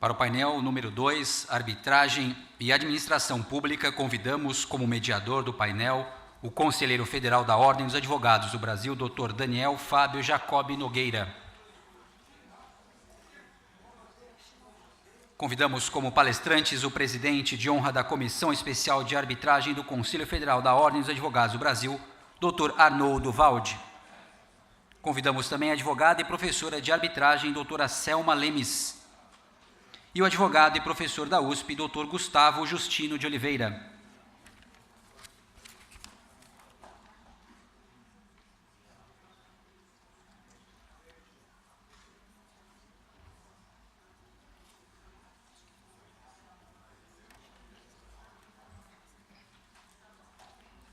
Para o painel número 2, Arbitragem e Administração Pública, convidamos como mediador do painel o Conselheiro Federal da Ordem dos Advogados do Brasil, Dr. Daniel Fábio Jacob Nogueira. Convidamos como palestrantes o presidente de honra da Comissão Especial de Arbitragem do Conselho Federal da Ordem dos Advogados do Brasil, Dr. Arnoldo Valdi. Convidamos também a advogada e professora de arbitragem, doutora Selma Lemes. E o advogado e professor da USP, Dr. Gustavo Justino de Oliveira.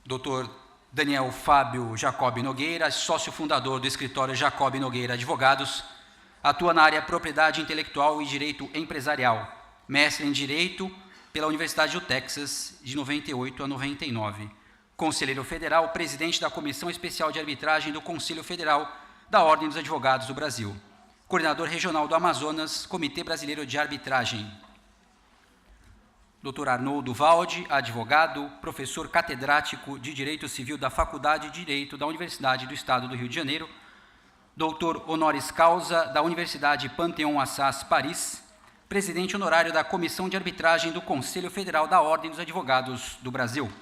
Dr. Daniel Fábio Jacob Nogueira, sócio fundador do escritório Jacob Nogueira Advogados, atua na área Propriedade Intelectual e Direito Empresarial, mestre em Direito pela Universidade do Texas, de 98 a 99. Conselheiro Federal, presidente da Comissão Especial de Arbitragem do Conselho Federal da Ordem dos Advogados do Brasil. Coordenador Regional do Amazonas, Comitê Brasileiro de Arbitragem. Dr. Arnoldo Valdi, advogado, professor catedrático de Direito Civil da Faculdade de Direito da Universidade do Estado do Rio de Janeiro, doutor honoris causa da Universidade Panthéon-Assas, Paris, presidente honorário da Comissão de Arbitragem do Conselho Federal da Ordem dos Advogados do Brasil.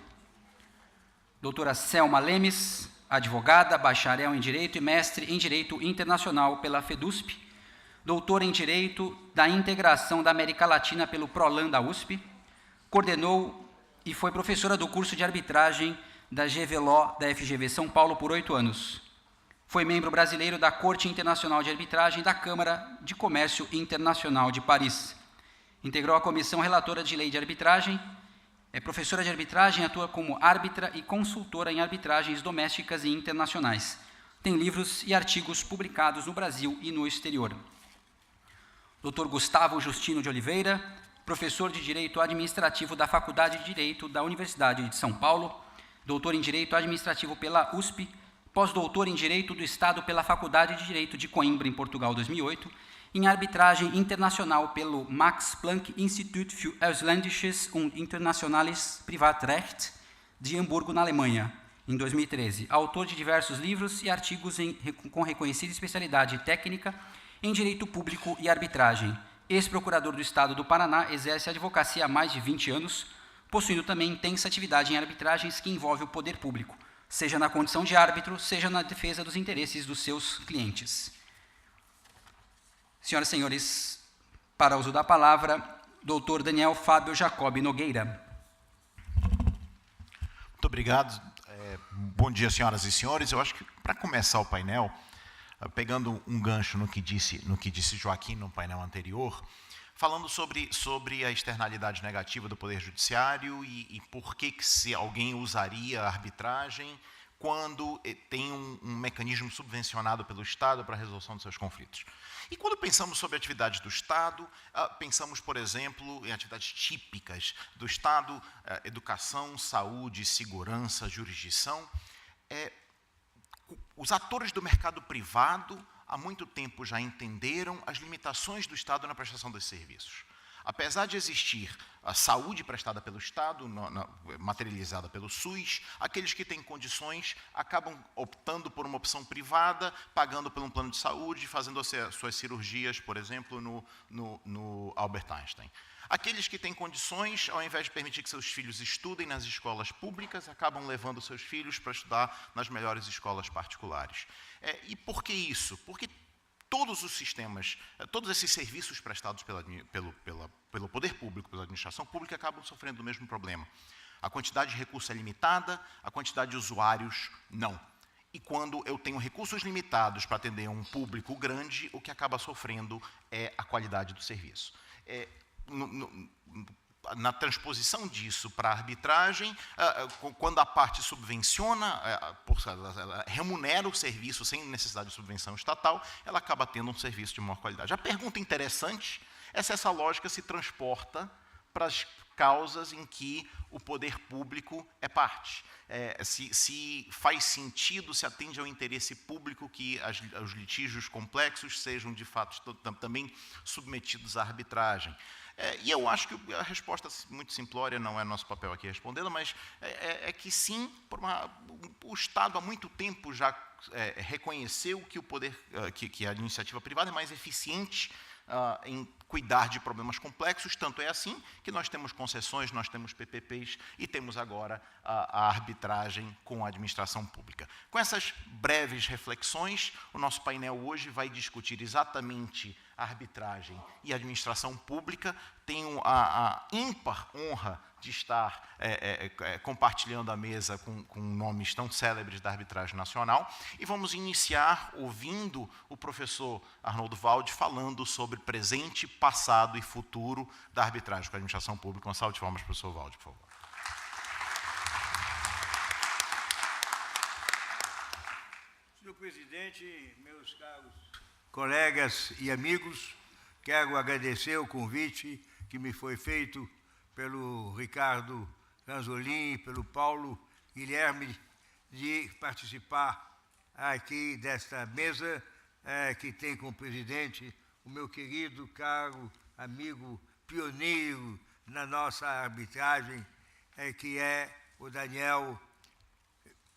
Doutora Selma Lemes, advogada, bacharel em Direito e mestre em Direito Internacional pela FEDUSP, doutora em Direito da Integração da América Latina pelo PROLAN da USP, coordenou e foi professora do curso de arbitragem da GVLO da FGV São Paulo por 8 anos. Foi membro brasileiro da Corte Internacional de Arbitragem da Câmara de Comércio Internacional de Paris. Integrou a Comissão Relatora de Lei de Arbitragem, é professora de arbitragem, atua como árbitra e consultora em arbitragens domésticas e internacionais. Tem livros e artigos publicados no Brasil e no exterior. Dr. Gustavo Justino de Oliveira, professor de Direito Administrativo da Faculdade de Direito da Universidade de São Paulo, doutor em Direito Administrativo pela USP, pós-doutor em Direito do Estado pela Faculdade de Direito de Coimbra, em Portugal, 2008, em Arbitragem Internacional pelo Max Planck Institut für Ausländisches und Internationales Privatrecht, de Hamburgo, na Alemanha, em 2013. Autor de diversos livros e artigos com reconhecida especialidade técnica em Direito Público e Arbitragem. Ex-procurador do Estado do Paraná, exerce a advocacia há mais de 20 anos, possuindo também intensa atividade em arbitragens que envolve o poder público, seja na condição de árbitro, seja na defesa dos interesses dos seus clientes. Senhoras e senhores, para uso da palavra, Dr. Daniel Fábio Jacob Nogueira. Muito obrigado. Bom dia, senhoras e senhores. Eu acho que, para começar o painel, pegando um gancho no que disse Joaquim no painel anterior, falando sobre a externalidade negativa do Poder Judiciário e por que se alguém usaria a arbitragem quando tem um mecanismo subvencionado pelo Estado para a resolução dos seus conflitos. E quando pensamos sobre atividades do Estado, pensamos, por exemplo, em atividades típicas do Estado, educação, saúde, segurança, jurisdição. Os atores do mercado privado, há muito tempo já entenderam as limitações do Estado na prestação desses serviços. Apesar de existir a saúde prestada pelo Estado, materializada pelo SUS, aqueles que têm condições acabam optando por uma opção privada, pagando por um plano de saúde, fazendo as suas cirurgias, por exemplo, no Albert Einstein. Aqueles que têm condições, ao invés de permitir que seus filhos estudem nas escolas públicas, acabam levando seus filhos para estudar nas melhores escolas particulares. E por que isso? Porque todos os sistemas, todos esses serviços prestados pelo poder público, pela administração pública, acabam sofrendo o mesmo problema. A quantidade de recursos é limitada, a quantidade de usuários não. E quando eu tenho recursos limitados para atender um público grande, o que acaba sofrendo é a qualidade do serviço. Na transposição disso para a arbitragem, quando a parte subvenciona, remunera o serviço sem necessidade de subvenção estatal, ela acaba tendo um serviço de maior qualidade. A pergunta interessante é se essa lógica se transporta para as causas em que o poder público é parte. Se faz sentido, se atende ao interesse público que os litígios complexos sejam, de fato, também submetidos à arbitragem. E eu acho que a resposta muito simplória, não é nosso papel aqui respondê-la, mas é que sim, o Estado há muito tempo já reconheceu que o poder, que a iniciativa privada é mais eficiente em cuidar de problemas complexos, tanto é assim que nós temos concessões, nós temos PPPs e temos agora a arbitragem com a administração pública. Com essas breves reflexões, o nosso painel hoje vai discutir exatamente a arbitragem e a administração pública. Tenho a ímpar honra de estar compartilhando a mesa com nomes tão célebres da arbitragem nacional, e vamos iniciar ouvindo o professor Arnoldo Valde falando sobre presente, passado e futuro da arbitragem com a administração pública. Uma salva de palmas, professor Valde, por favor. Senhor presidente, meus caros colegas e amigos, quero agradecer o convite que me foi feito pelo Ricardo Ranzolin e pelo Paulo Guilherme de participar aqui desta mesa que tem como presidente o meu querido, caro amigo, pioneiro na nossa arbitragem, que é o Daniel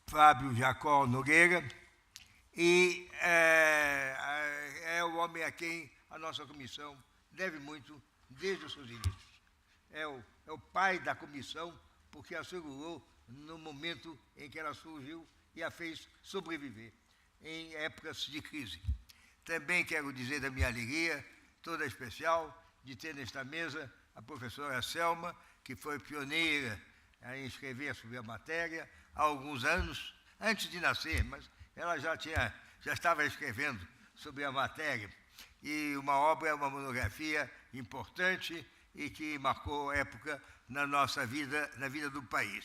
Fábio Jacó Nogueira, e é o homem a quem a nossa comissão deve muito desde os seus inícios. É o pai da comissão, porque a segurou no momento em que ela surgiu e a fez sobreviver em épocas de crise. Também quero dizer da minha alegria toda especial de ter nesta mesa a professora Selma, que foi pioneira em escrever sobre a matéria há alguns anos, antes de nascer, mas ela já estava escrevendo sobre a matéria. E uma monografia importante e que marcou época na nossa vida, na vida do país.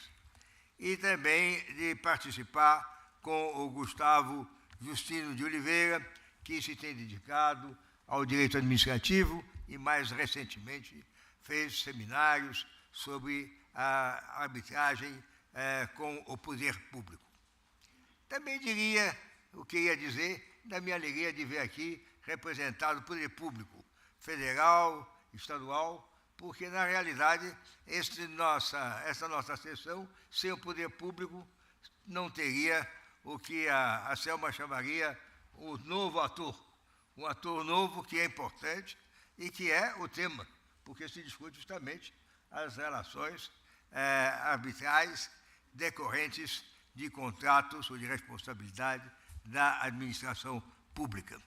E também de participar com o Gustavo Justino de Oliveira, que se tem dedicado ao direito administrativo e, mais recentemente, fez seminários sobre a arbitragem com o poder público. Também queria dizer da minha alegria de ver aqui representado o poder público, federal, estadual, porque, na realidade, essa nossa sessão, sem o poder público, não teria o que a Selma chamaria o novo ator. Um ator novo que é importante e que é o tema, porque se discute justamente as relações arbitrais decorrentes de contratos ou de responsabilidade da administração pública.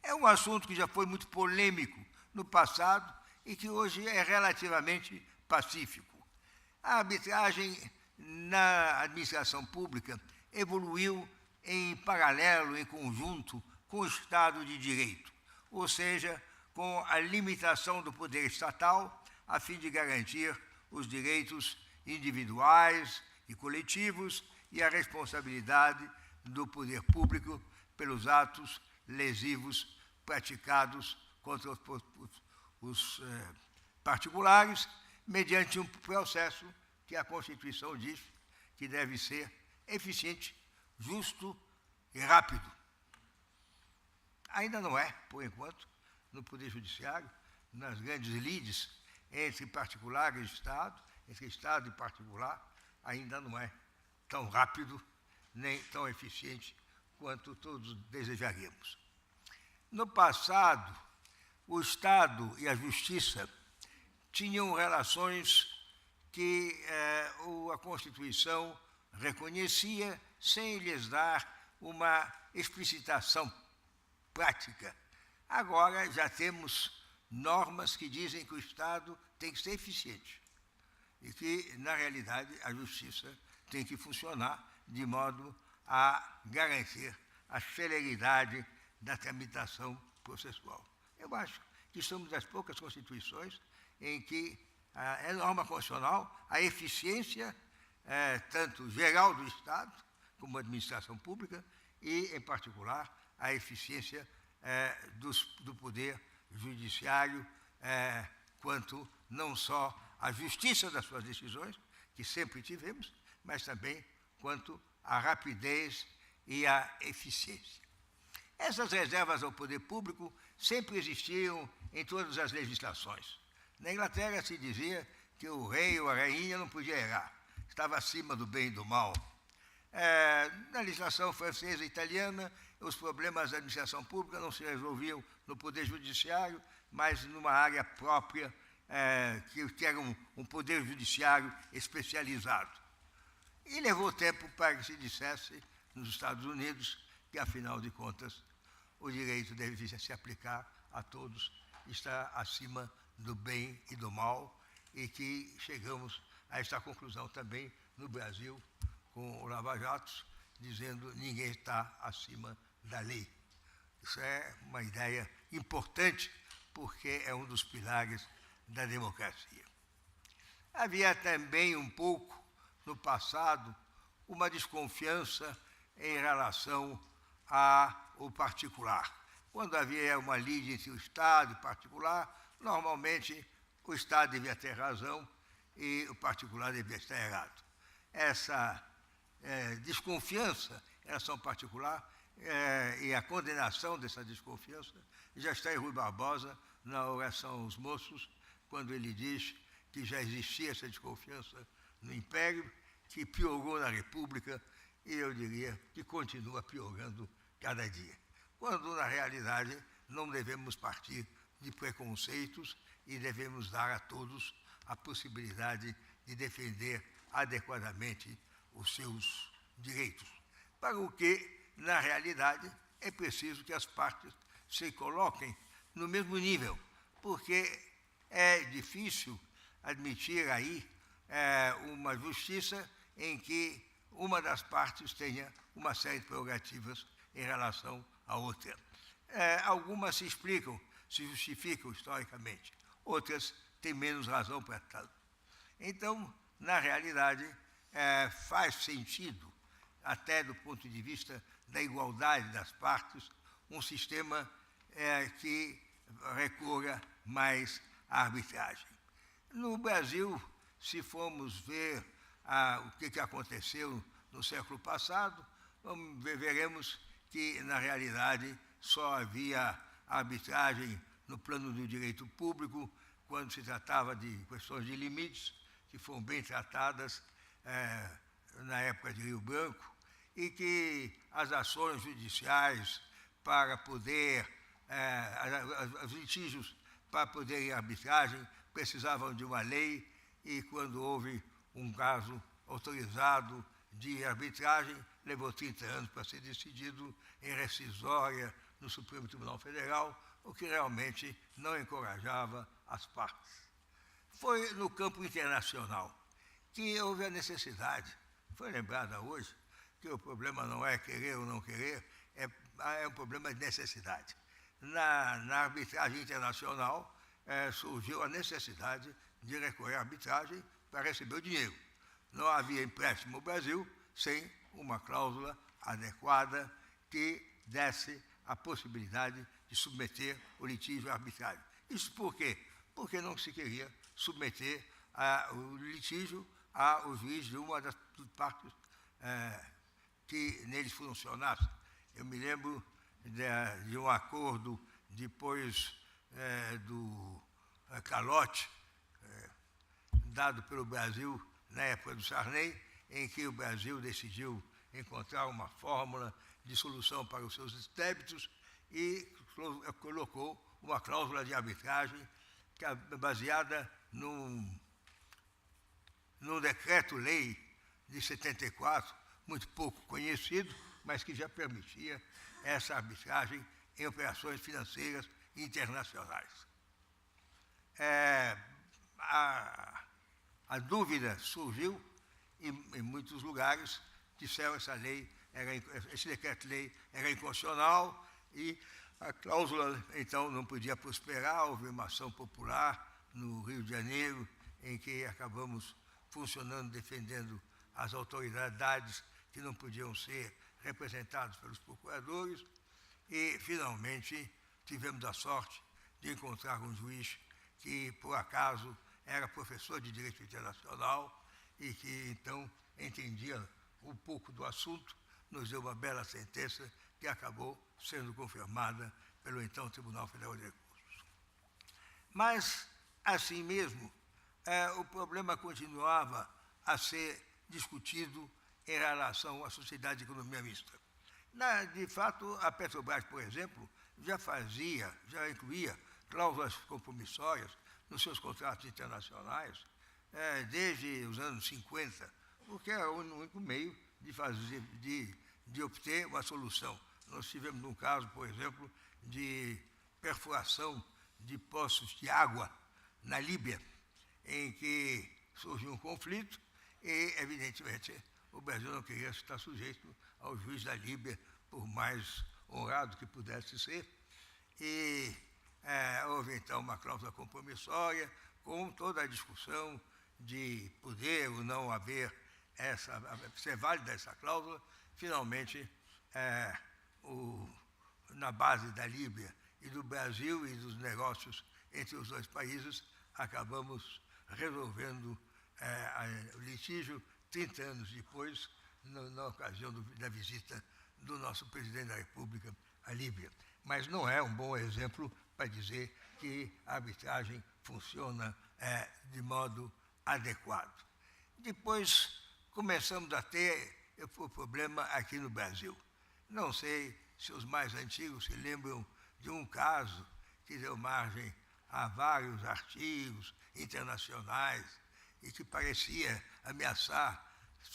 É um assunto que já foi muito polêmico no passado e que hoje é relativamente pacífico. A arbitragem na administração pública evoluiu em paralelo, em conjunto com o Estado de Direito, ou seja, com a limitação do poder estatal a fim de garantir os direitos individuais e coletivos e a responsabilidade do poder público pelos atos lesivos praticados contra os particulares, mediante um processo que a Constituição diz que deve ser eficiente, justo e rápido. Ainda não é, por enquanto, no Poder Judiciário, nas grandes lides entre particular e Estado, entre Estado e particular, ainda não é tão rápido nem tão eficiente quanto todos desejaríamos. No passado, o Estado e a Justiça tinham relações que a Constituição reconhecia sem lhes dar uma explicitação prática. Agora já temos normas que dizem que o Estado tem que ser eficiente e que, na realidade, a Justiça tem que funcionar de modo a garantir a celeridade da tramitação processual. Eu acho que somos das poucas constituições em que é norma constitucional a eficiência tanto geral do Estado como administração pública e, em particular, a eficiência do poder judiciário quanto não só à justiça das suas decisões, que sempre tivemos, mas também quanto à rapidez e à eficiência. Essas reservas ao poder público sempre existiam em todas as legislações. Na Inglaterra se dizia que o rei ou a rainha não podia errar, estava acima do bem e do mal. Na legislação francesa e italiana, os problemas da administração pública não se resolviam no poder judiciário, mas numa área própria, que era um poder judiciário especializado. E levou tempo para que se dissesse, nos Estados Unidos, que, afinal de contas, o direito deve se aplicar a todos, está acima do bem e do mal, e que chegamos a esta conclusão também no Brasil, com o Lava Jato, dizendo que ninguém está acima da lei. Isso é uma ideia importante, porque é um dos pilares da democracia. Havia também um pouco, no passado, uma desconfiança em relação ao particular. Quando havia uma lide entre o Estado e o particular, normalmente o Estado devia ter razão e o particular devia estar errado. Essa desconfiança em relação ao particular e a condenação dessa desconfiança já está em Rui Barbosa, na oração aos moços, quando ele diz que já existia essa desconfiança no Império, que piorou na República, e eu diria que continua piorando cada dia. Quando, na realidade, não devemos partir de preconceitos e devemos dar a todos a possibilidade de defender adequadamente os seus direitos. Para o que, na realidade, é preciso que as partes se coloquem no mesmo nível, porque é difícil admitir aí uma justiça em que uma das partes tenha uma série de prerrogativas em relação à outra. Algumas se explicam, se justificam historicamente, outras têm menos razão para tal. Então, na realidade, faz sentido, até do ponto de vista da igualdade das partes, um sistema que recorra mais à arbitragem. No Brasil, se formos ver o que aconteceu no século passado, veremos que, na realidade, só havia arbitragem no plano do direito público, quando se tratava de questões de limites, que foram bem tratadas na época de Rio Branco, e que as ações judiciais para poder, os litígios para poder ir à arbitragem precisavam de uma lei, e quando houve um caso autorizado de arbitragem, levou 30 anos para ser decidido em rescisória no Supremo Tribunal Federal, o que realmente não encorajava as partes. Foi no campo internacional que houve a necessidade, foi lembrada hoje, que o problema não é querer ou não querer, é um problema de necessidade. Na arbitragem internacional, surgiu a necessidade de recorrer à arbitragem para receber o dinheiro. Não havia empréstimo no Brasil sem uma cláusula adequada que desse a possibilidade de submeter o litígio à arbitragem. Isso por quê? Porque não se queria submeter o litígio ao juiz de uma das partes que neles funcionasse. Eu me lembro de um acordo depois do calote dado pelo Brasil na época do Sarney, em que o Brasil decidiu encontrar uma fórmula de solução para os seus débitos e colocou uma cláusula de arbitragem baseada num decreto-lei de 74, muito pouco conhecido, mas que já permitia essa arbitragem em operações financeiras internacionais. A dúvida surgiu em muitos lugares, disseram que esse decreto-lei era inconstitucional e a cláusula, então, não podia prosperar. Houve uma ação popular no Rio de Janeiro, em que acabamos funcionando, defendendo as autoridades que não podiam ser representadas pelos procuradores, e, finalmente, tivemos a sorte de encontrar um juiz que, por acaso, era professor de Direito Internacional e que, então, entendia um pouco do assunto, nos deu uma bela sentença que acabou sendo confirmada pelo então Tribunal Federal de Recursos. Mas, assim mesmo, o problema continuava a ser discutido em relação à sociedade de economia mista. De fato, a Petrobras, por exemplo, já incluía cláusulas compromissórias nos seus contratos internacionais desde os anos 50, porque era o único meio de obter uma solução. Nós tivemos um caso, por exemplo, de perfuração de poços de água na Líbia, em que surgiu um conflito e, evidentemente, o Brasil não queria estar sujeito ao juiz da Líbia, por mais honrado que pudesse ser. E houve, então, uma cláusula compromissória, com toda a discussão de poder ou não haver ser válida essa cláusula. Finalmente, na base da Líbia e do Brasil e dos negócios entre os dois países, acabamos resolvendo o litígio 30 anos depois, na ocasião da visita do nosso presidente da República à Líbia. Mas não é um bom exemplo para dizer que a arbitragem funciona de modo adequado. Depois começamos a ter o problema aqui no Brasil. Não sei se os mais antigos se lembram de um caso que deu margem a vários artigos internacionais e que parecia ameaçar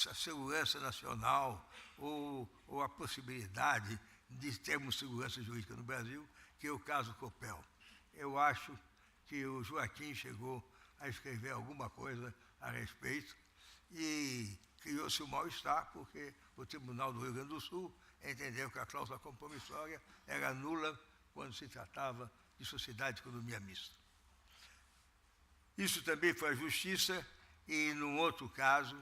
a segurança nacional ou a possibilidade de termos segurança jurídica no Brasil, que é o caso Copel. Eu acho que o Joaquim chegou a escrever alguma coisa a respeito e criou-se um mal-estar, porque o Tribunal do Rio Grande do Sul entendeu que a cláusula compromissória era nula quando se tratava de sociedade de economia mista. Isso também foi a Justiça, e num outro caso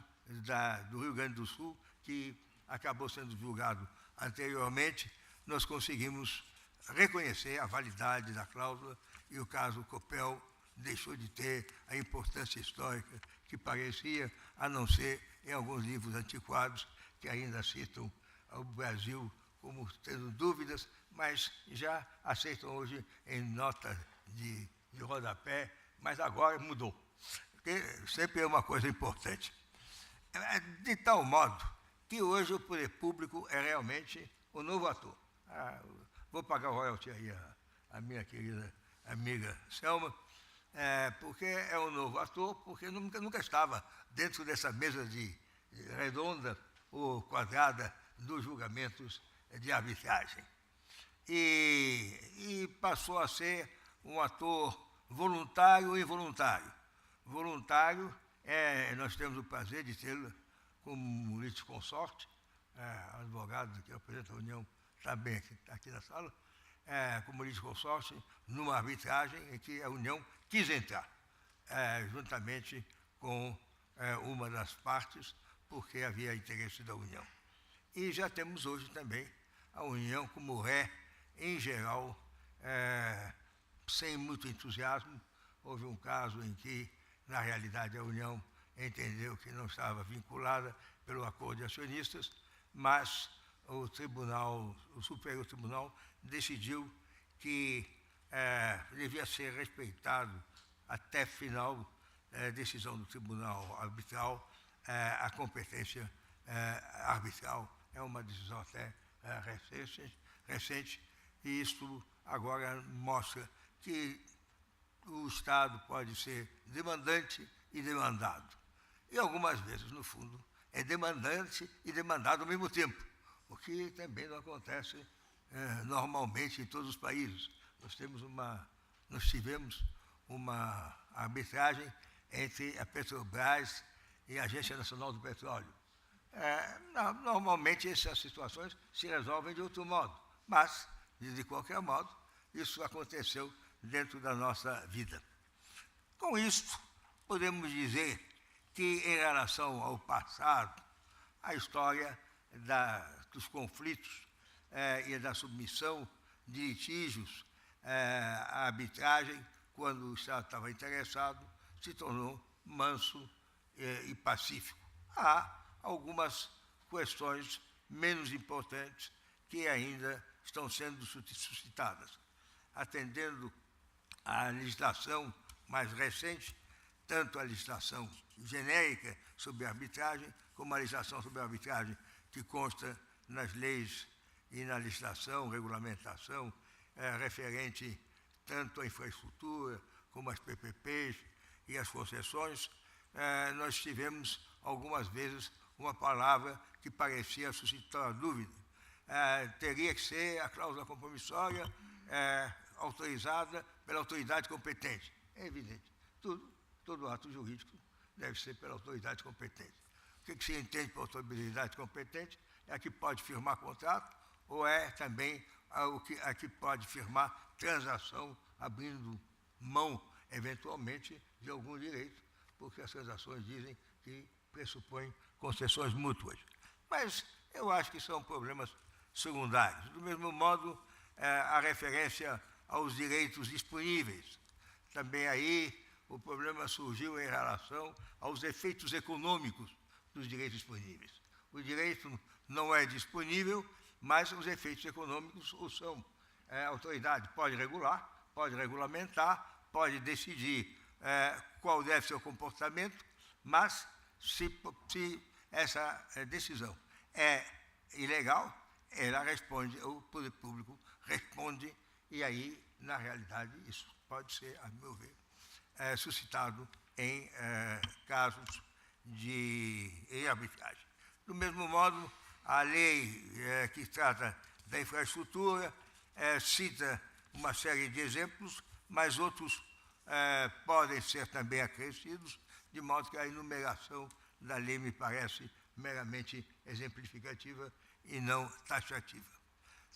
do Rio Grande do Sul, que acabou sendo julgado anteriormente, nós conseguimos reconhecer a validade da cláusula e o caso Copel deixou de ter a importância histórica que parecia, a não ser em alguns livros antiquados que ainda citam o Brasil como tendo dúvidas, mas já aceitam hoje em nota de rodapé, mas agora mudou, porque sempre é uma coisa importante. De tal modo que hoje o poder público é realmente o novo ator. Vou pagar o royalty aí a minha querida amiga Selma, porque é um novo ator, porque nunca estava dentro dessa mesa redonda ou quadrada dos julgamentos de arbitragem. E passou a ser um ator voluntário e involuntário. Voluntário, nós temos o prazer de tê-lo como litisconsorte, advogado que representa a União, também aqui na sala, como litisconsorte, numa arbitragem em que a União quis entrar, juntamente com uma das partes, porque havia interesse da União. E já temos hoje também a União como ré, em geral, sem muito entusiasmo. Houve um caso em que, na realidade, a União entendeu que não estava vinculada pelo acordo de acionistas, mas o Superior Tribunal decidiu que devia ser respeitado até final decisão do Tribunal Arbitral, a competência arbitral. É uma decisão até recente, e isto agora mostra que o Estado pode ser demandante e demandado. E algumas vezes, no fundo, é demandante e demandado ao mesmo tempo, o que também não acontece normalmente em todos os países. Nós tivemos uma arbitragem entre a Petrobras e a Agência Nacional do Petróleo. Normalmente essas situações se resolvem de outro modo, mas, de qualquer modo, isso aconteceu dentro da nossa vida. Com isso, podemos dizer que, em relação ao passado, a história dos conflitos e da submissão de litígios à arbitragem, quando o Estado estava interessado, se tornou manso e pacífico. Há algumas questões menos importantes que ainda estão sendo suscitadas. Atendendo à legislação mais recente, tanto a legislação genérica sobre a arbitragem, como a legislação sobre a arbitragem que consta nas leis e na legislação, regulamentação, referente tanto à infraestrutura, como às PPPs e às concessões, nós tivemos algumas vezes uma palavra que parecia suscitar dúvida. Teria que ser a cláusula compromissória autorizada pela autoridade competente. É evidente. Todo ato jurídico deve ser pela autoridade competente. O que se entende por autoridade competente é a que pode firmar contrato ou é também a que pode firmar transação, abrindo mão, eventualmente, de algum direito, porque as transações dizem que pressupõem concessões mútuas. Mas eu acho que são problemas secundários. Do mesmo modo, a referência aos direitos disponíveis. Também aí o problema surgiu em relação aos efeitos econômicos dos direitos disponíveis. O direito não é disponível, mas os efeitos econômicos o são. A autoridade pode regular, pode regulamentar, pode decidir qual deve ser o comportamento, mas se essa decisão é ilegal, ela responde, o poder público responde, e aí, na realidade, isso pode ser, a meu ver, suscitado em casos de arbitragem. Do mesmo modo, a lei que trata da infraestrutura cita uma série de exemplos, mas outros podem ser também acrescidos, de modo que a enumeração da lei me parece meramente exemplificativa e não taxativa.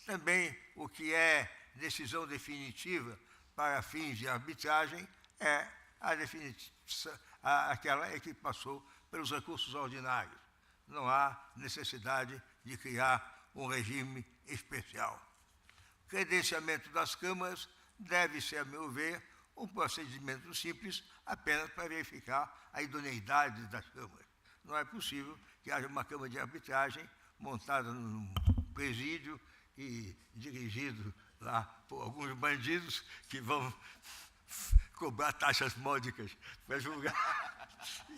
Também o que é decisão definitiva para fins de arbitragem é aquela que passou pelos recursos ordinários. Não há necessidade de criar um regime especial. O credenciamento das câmaras deve ser, a meu ver, um procedimento simples apenas para verificar a idoneidade das câmaras. Não é possível que haja uma câmara de arbitragem montada num presídio e dirigido lá por alguns bandidos que vão cobrar taxas módicas para julgar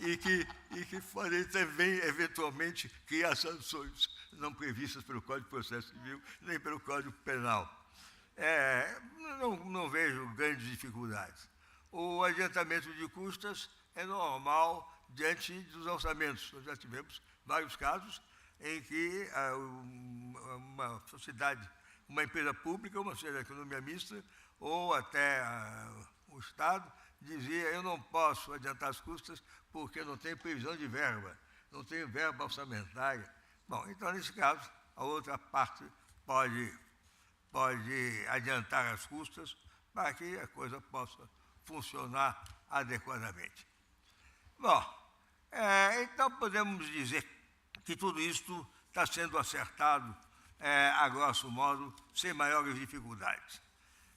e que podem também, eventualmente, criar sanções não previstas pelo Código de Processo Civil nem pelo Código Penal. Não vejo grandes dificuldades. O adiantamento de custas é normal diante dos orçamentos. Nós já tivemos vários casos em que uma sociedade, uma empresa pública, uma sociedade de economia mista, ou até o Estado, dizia: eu não posso adiantar as custas porque não tenho previsão de verba, não tenho verba orçamentária. Bom, então, nesse caso, a outra parte pode adiantar as custas para que a coisa possa funcionar adequadamente. Bom, então podemos dizer que tudo isto está sendo acertado, a grosso modo, sem maiores dificuldades.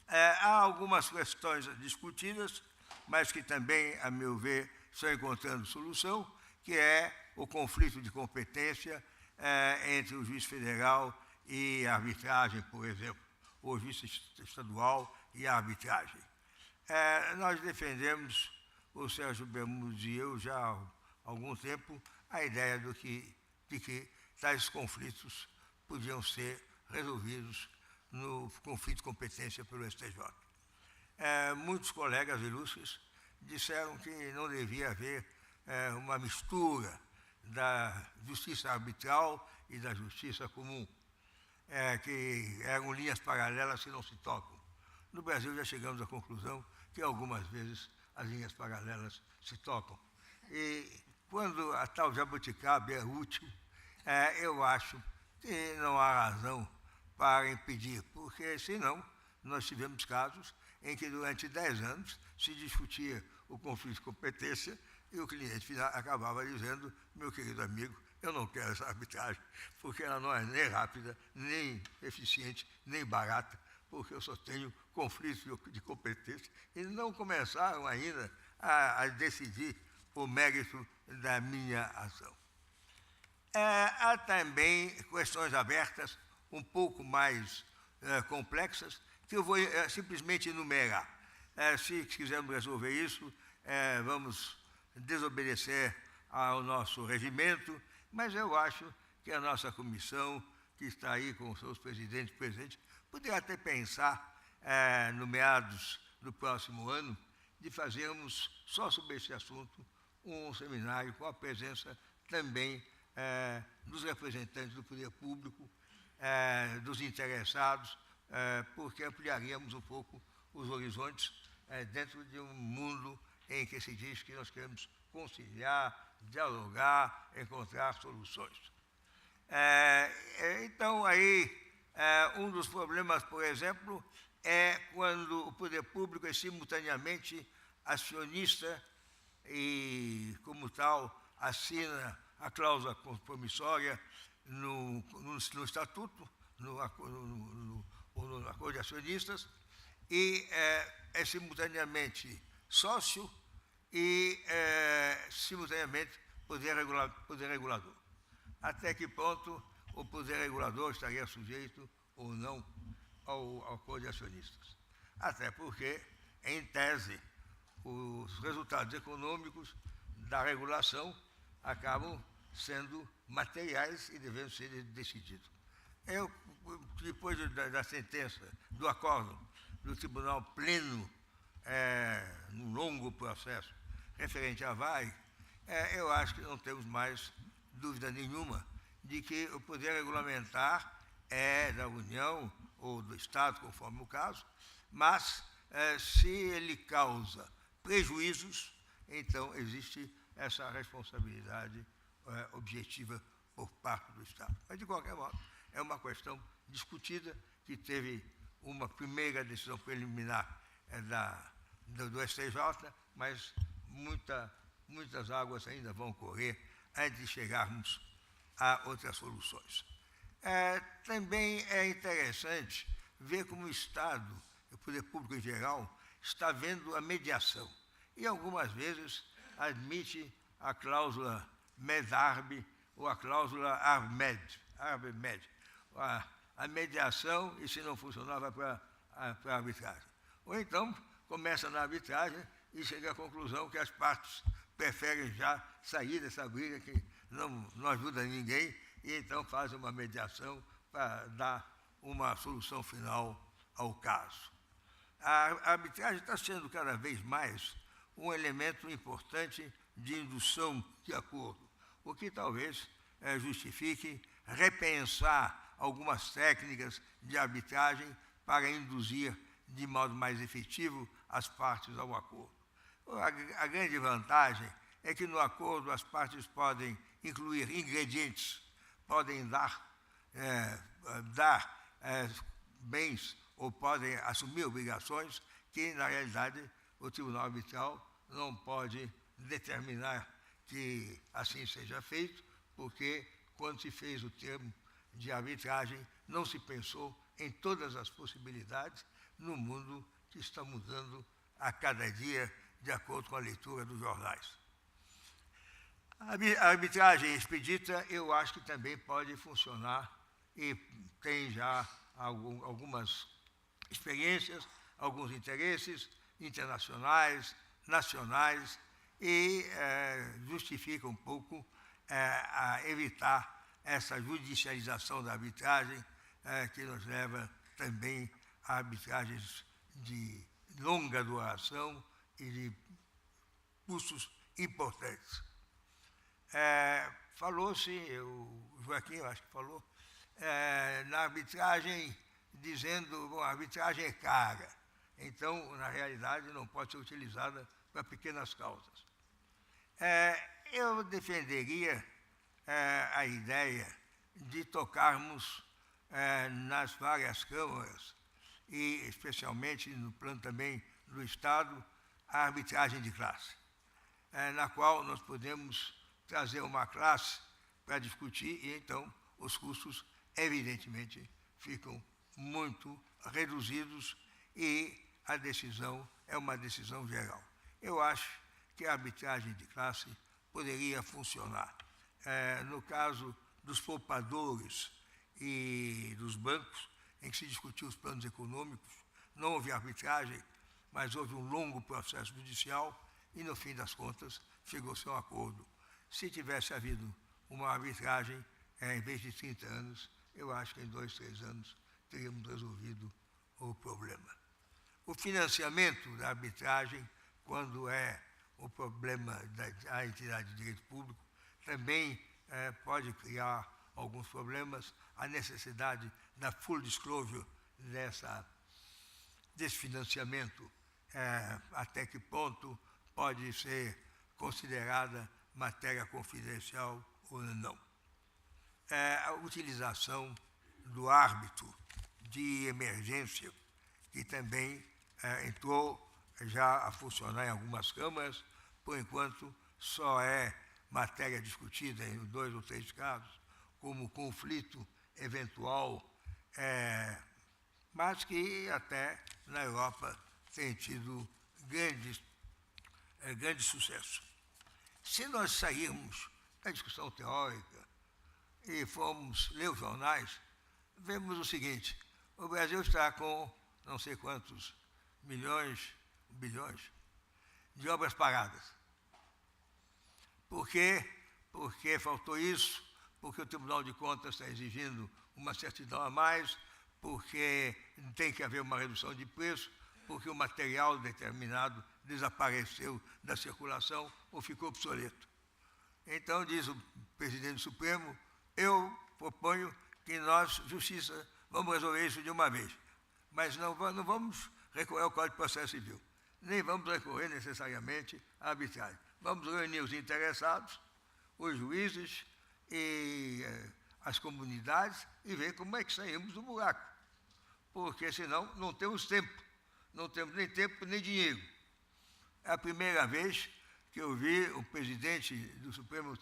Há algumas questões discutidas, mas que também, a meu ver, estão encontrando solução, que é o conflito de competência entre o juiz federal e a arbitragem, por exemplo, o juiz estadual e a arbitragem. Nós defendemos, o Sérgio Bermudes e eu, já há algum tempo, a ideia de que tais conflitos podiam ser resolvidos no conflito de competência pelo STJ. Muitos colegas ilustres disseram que não devia haver uma mistura da justiça arbitral e da justiça comum, que eram linhas paralelas que não se tocam. No Brasil já chegamos à conclusão que algumas vezes as linhas paralelas se tocam. E quando a tal jabuticaba é útil, eu acho que não há razão para impedir, porque senão nós tivemos casos em que durante 10 anos se discutia o conflito de competência e o cliente final acabava dizendo: meu querido amigo, eu não quero essa arbitragem, porque ela não é nem rápida, nem eficiente, nem barata, porque eu só tenho conflito de competência. E não começaram ainda a decidir o mérito da minha ação. Há também questões abertas, um pouco mais complexas, que eu vou simplesmente enumerar. Se quisermos resolver isso, vamos desobedecer ao nosso regimento, mas eu acho que a nossa comissão, que está aí com os seus presidentes presentes, poderia até pensar, no meados do próximo ano, de fazermos, só sobre esse assunto, um seminário com a presença também dos representantes do poder público, dos interessados, porque ampliaríamos um pouco os horizontes dentro de um mundo em que se diz que nós queremos conciliar, dialogar, encontrar soluções. Então, aí, um dos problemas, por exemplo, é quando o poder público é simultaneamente acionista e, como tal, assina a cláusula promissória no estatuto, no acordo de acionistas, e é simultaneamente sócio e, simultaneamente, poder regulador. Até que ponto o poder regulador estaria sujeito ou não ao acordo de acionistas? Até porque, em tese, os resultados econômicos da regulação acabam sendo materiais e devem ser decididos. Depois da sentença, do acórdão do Tribunal Pleno, num longo processo referente à VAI, eu acho que não temos mais dúvida nenhuma de que o poder regulamentar é da União ou do Estado, conforme o caso, mas se ele causa prejuízos, então existe essa responsabilidade objetiva por parte do Estado. Mas, de qualquer modo, é uma questão discutida, que teve uma primeira decisão preliminar do STJ, mas muitas águas ainda vão correr antes de chegarmos a outras soluções. Também é interessante ver como o Estado, o poder público em geral, está vendo a mediação. E algumas vezes admite a cláusula MED-ARB ou a cláusula ARB-MED. A mediação, e se não funcionar, vai para a arbitragem. Ou então, começa na arbitragem e chega à conclusão que as partes preferem já sair dessa briga, que não ajuda ninguém, e então faz uma mediação para dar uma solução final ao caso. A arbitragem está sendo cada vez mais um elemento importante de indução de acordo, o que talvez justifique repensar algumas técnicas de arbitragem para induzir de modo mais efetivo as partes ao acordo. A grande vantagem é que no acordo as partes podem incluir ingredientes, podem dar bens ou podem assumir obrigações que, na realidade, o Tribunal Arbitral não pode determinar que assim seja feito, porque, quando se fez o termo de arbitragem, não se pensou em todas as possibilidades no mundo que está mudando a cada dia, de acordo com a leitura dos jornais. A arbitragem expedita, eu acho que também pode funcionar e tem já algumas experiências, alguns interesses internacionais, nacionais, e justifica um pouco a evitar essa judicialização da arbitragem, que nos leva também a arbitragens de longa duração e de custos importantes. Falou-se, o Joaquim, eu acho que falou, na arbitragem, dizendo que a arbitragem é cara, então, na realidade, não pode ser utilizada para pequenas causas. Eu defenderia a ideia de tocarmos nas várias câmaras, e especialmente no plano também do Estado, a arbitragem de classe, na qual nós podemos trazer uma classe para discutir e, então, os custos, evidentemente, ficam muito reduzidos e a decisão é uma decisão geral. Eu acho que a arbitragem de classe poderia funcionar. No caso dos poupadores e dos bancos, em que se discutiu os planos econômicos, não houve arbitragem, mas houve um longo processo judicial e, no fim das contas, chegou-se a um acordo. Se tivesse havido uma arbitragem, em vez de 30 anos, eu acho que em 2, 3 anos teríamos resolvido o problema. O financiamento da arbitragem, quando é o problema da entidade de direito público, também pode criar alguns problemas. A necessidade da full disclosure desse financiamento, até que ponto pode ser considerada matéria confidencial ou não. A utilização do árbitro de emergência, que também entrou já a funcionar em algumas câmaras, por enquanto só é matéria discutida em 2 ou 3 casos, como conflito eventual, mas que até na Europa tem tido grande sucesso. Se nós sairmos da discussão teórica e formos ler os jornais, vemos o seguinte: o Brasil está com não sei quantos bilhões de obras paradas. Por quê? Porque faltou isso, porque o Tribunal de Contas está exigindo uma certidão a mais, porque tem que haver uma redução de preço, porque o material determinado desapareceu da circulação ou ficou obsoleto. Então, diz o presidente do Supremo, eu proponho que nós, Justiça, vamos resolver isso de uma vez. Mas não vamos recorrer ao Código de Processo Civil, nem vamos recorrer necessariamente à arbitragem. Vamos reunir os interessados, os juízes e as comunidades e ver como é que saímos do buraco. Porque senão não temos tempo, não temos nem tempo nem dinheiro. É a primeira vez que eu vi o presidente do Supremo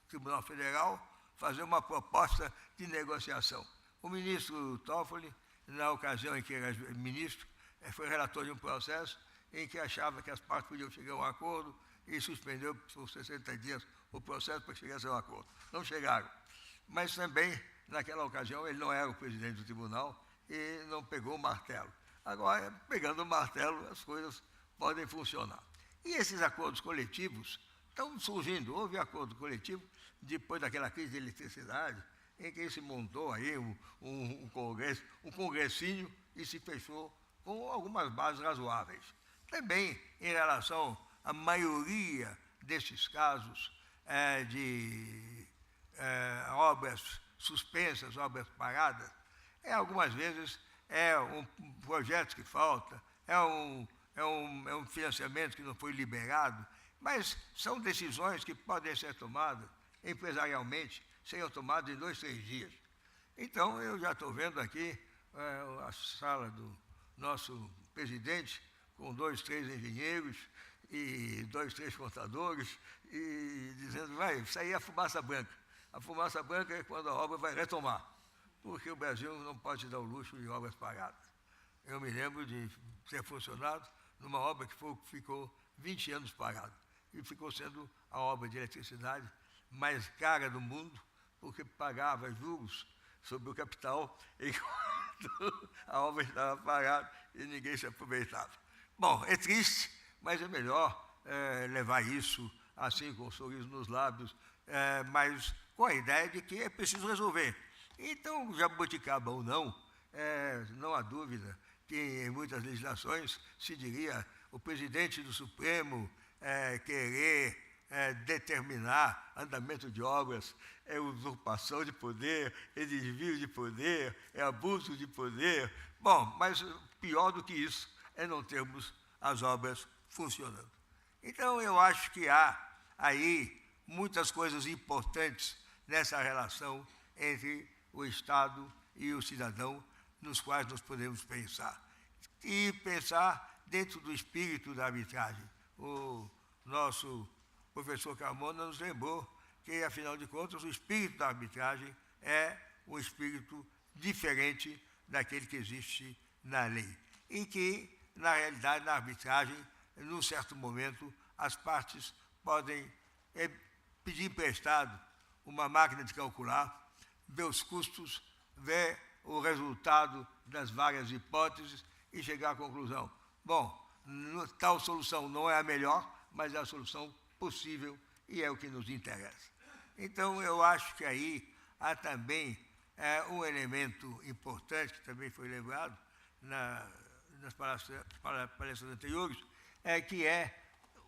Tribunal Federal fazer uma proposta de negociação. O ministro Toffoli, na ocasião em que era ministro, foi relator de um processo em que achava que as partes podiam chegar a um acordo e suspendeu por 60 dias o processo para chegar a um acordo. Não chegaram. Mas também, naquela ocasião, ele não era o presidente do tribunal e não pegou o martelo. Agora, pegando o martelo, as coisas podem funcionar. E esses acordos coletivos estão surgindo. Houve acordo coletivo depois daquela crise de eletricidade, em que se montou aí um congressinho e se fechou com algumas bases razoáveis. Também, em relação à maioria desses casos de obras suspensas, obras paradas, algumas vezes um projeto que falta, é um financiamento que não foi liberado, mas são decisões que podem ser tomadas empresarialmente, seriam tomadas em 2, 3 dias. Então, eu já estou vendo aqui a sala do nosso presidente, com 2, 3 engenheiros e 2, 3 contadores, e dizendo, vai, isso aí é a fumaça branca. A fumaça branca é quando a obra vai retomar, porque o Brasil não pode dar o luxo de obras paradas. Eu me lembro de ter funcionado numa obra que ficou 20 anos parada, e ficou sendo a obra de eletricidade mais cara do mundo, porque pagava juros sobre o capital enquanto a obra estava parada e ninguém se aproveitava. Bom, é triste, mas é melhor levar isso assim, com um sorriso nos lábios, mas com a ideia de que é preciso resolver. Então, jabuticaba ou não, não há dúvida que em muitas legislações se diria o presidente do Supremo querer determinar andamento de obras, é usurpação de poder, é desvio de poder, é abuso de poder. Bom, mas pior do que isso é não termos as obras funcionando. Então, eu acho que há aí muitas coisas importantes nessa relação entre o Estado e o cidadão, nos quais nós podemos pensar. E pensar dentro do espírito da arbitragem. O nosso professor Carmona nos lembrou que, afinal de contas, o espírito da arbitragem é um espírito diferente daquele que existe na lei. E que, na realidade, na arbitragem, num certo momento, as partes podem pedir emprestado uma máquina de calcular, ver os custos, ver o resultado das várias hipóteses e chegar à conclusão. Bom, tal solução não é a melhor, mas é a solução possível e é o que nos interessa. Então, eu acho que aí há também um elemento importante, que também foi lembrado nas palestras anteriores, que é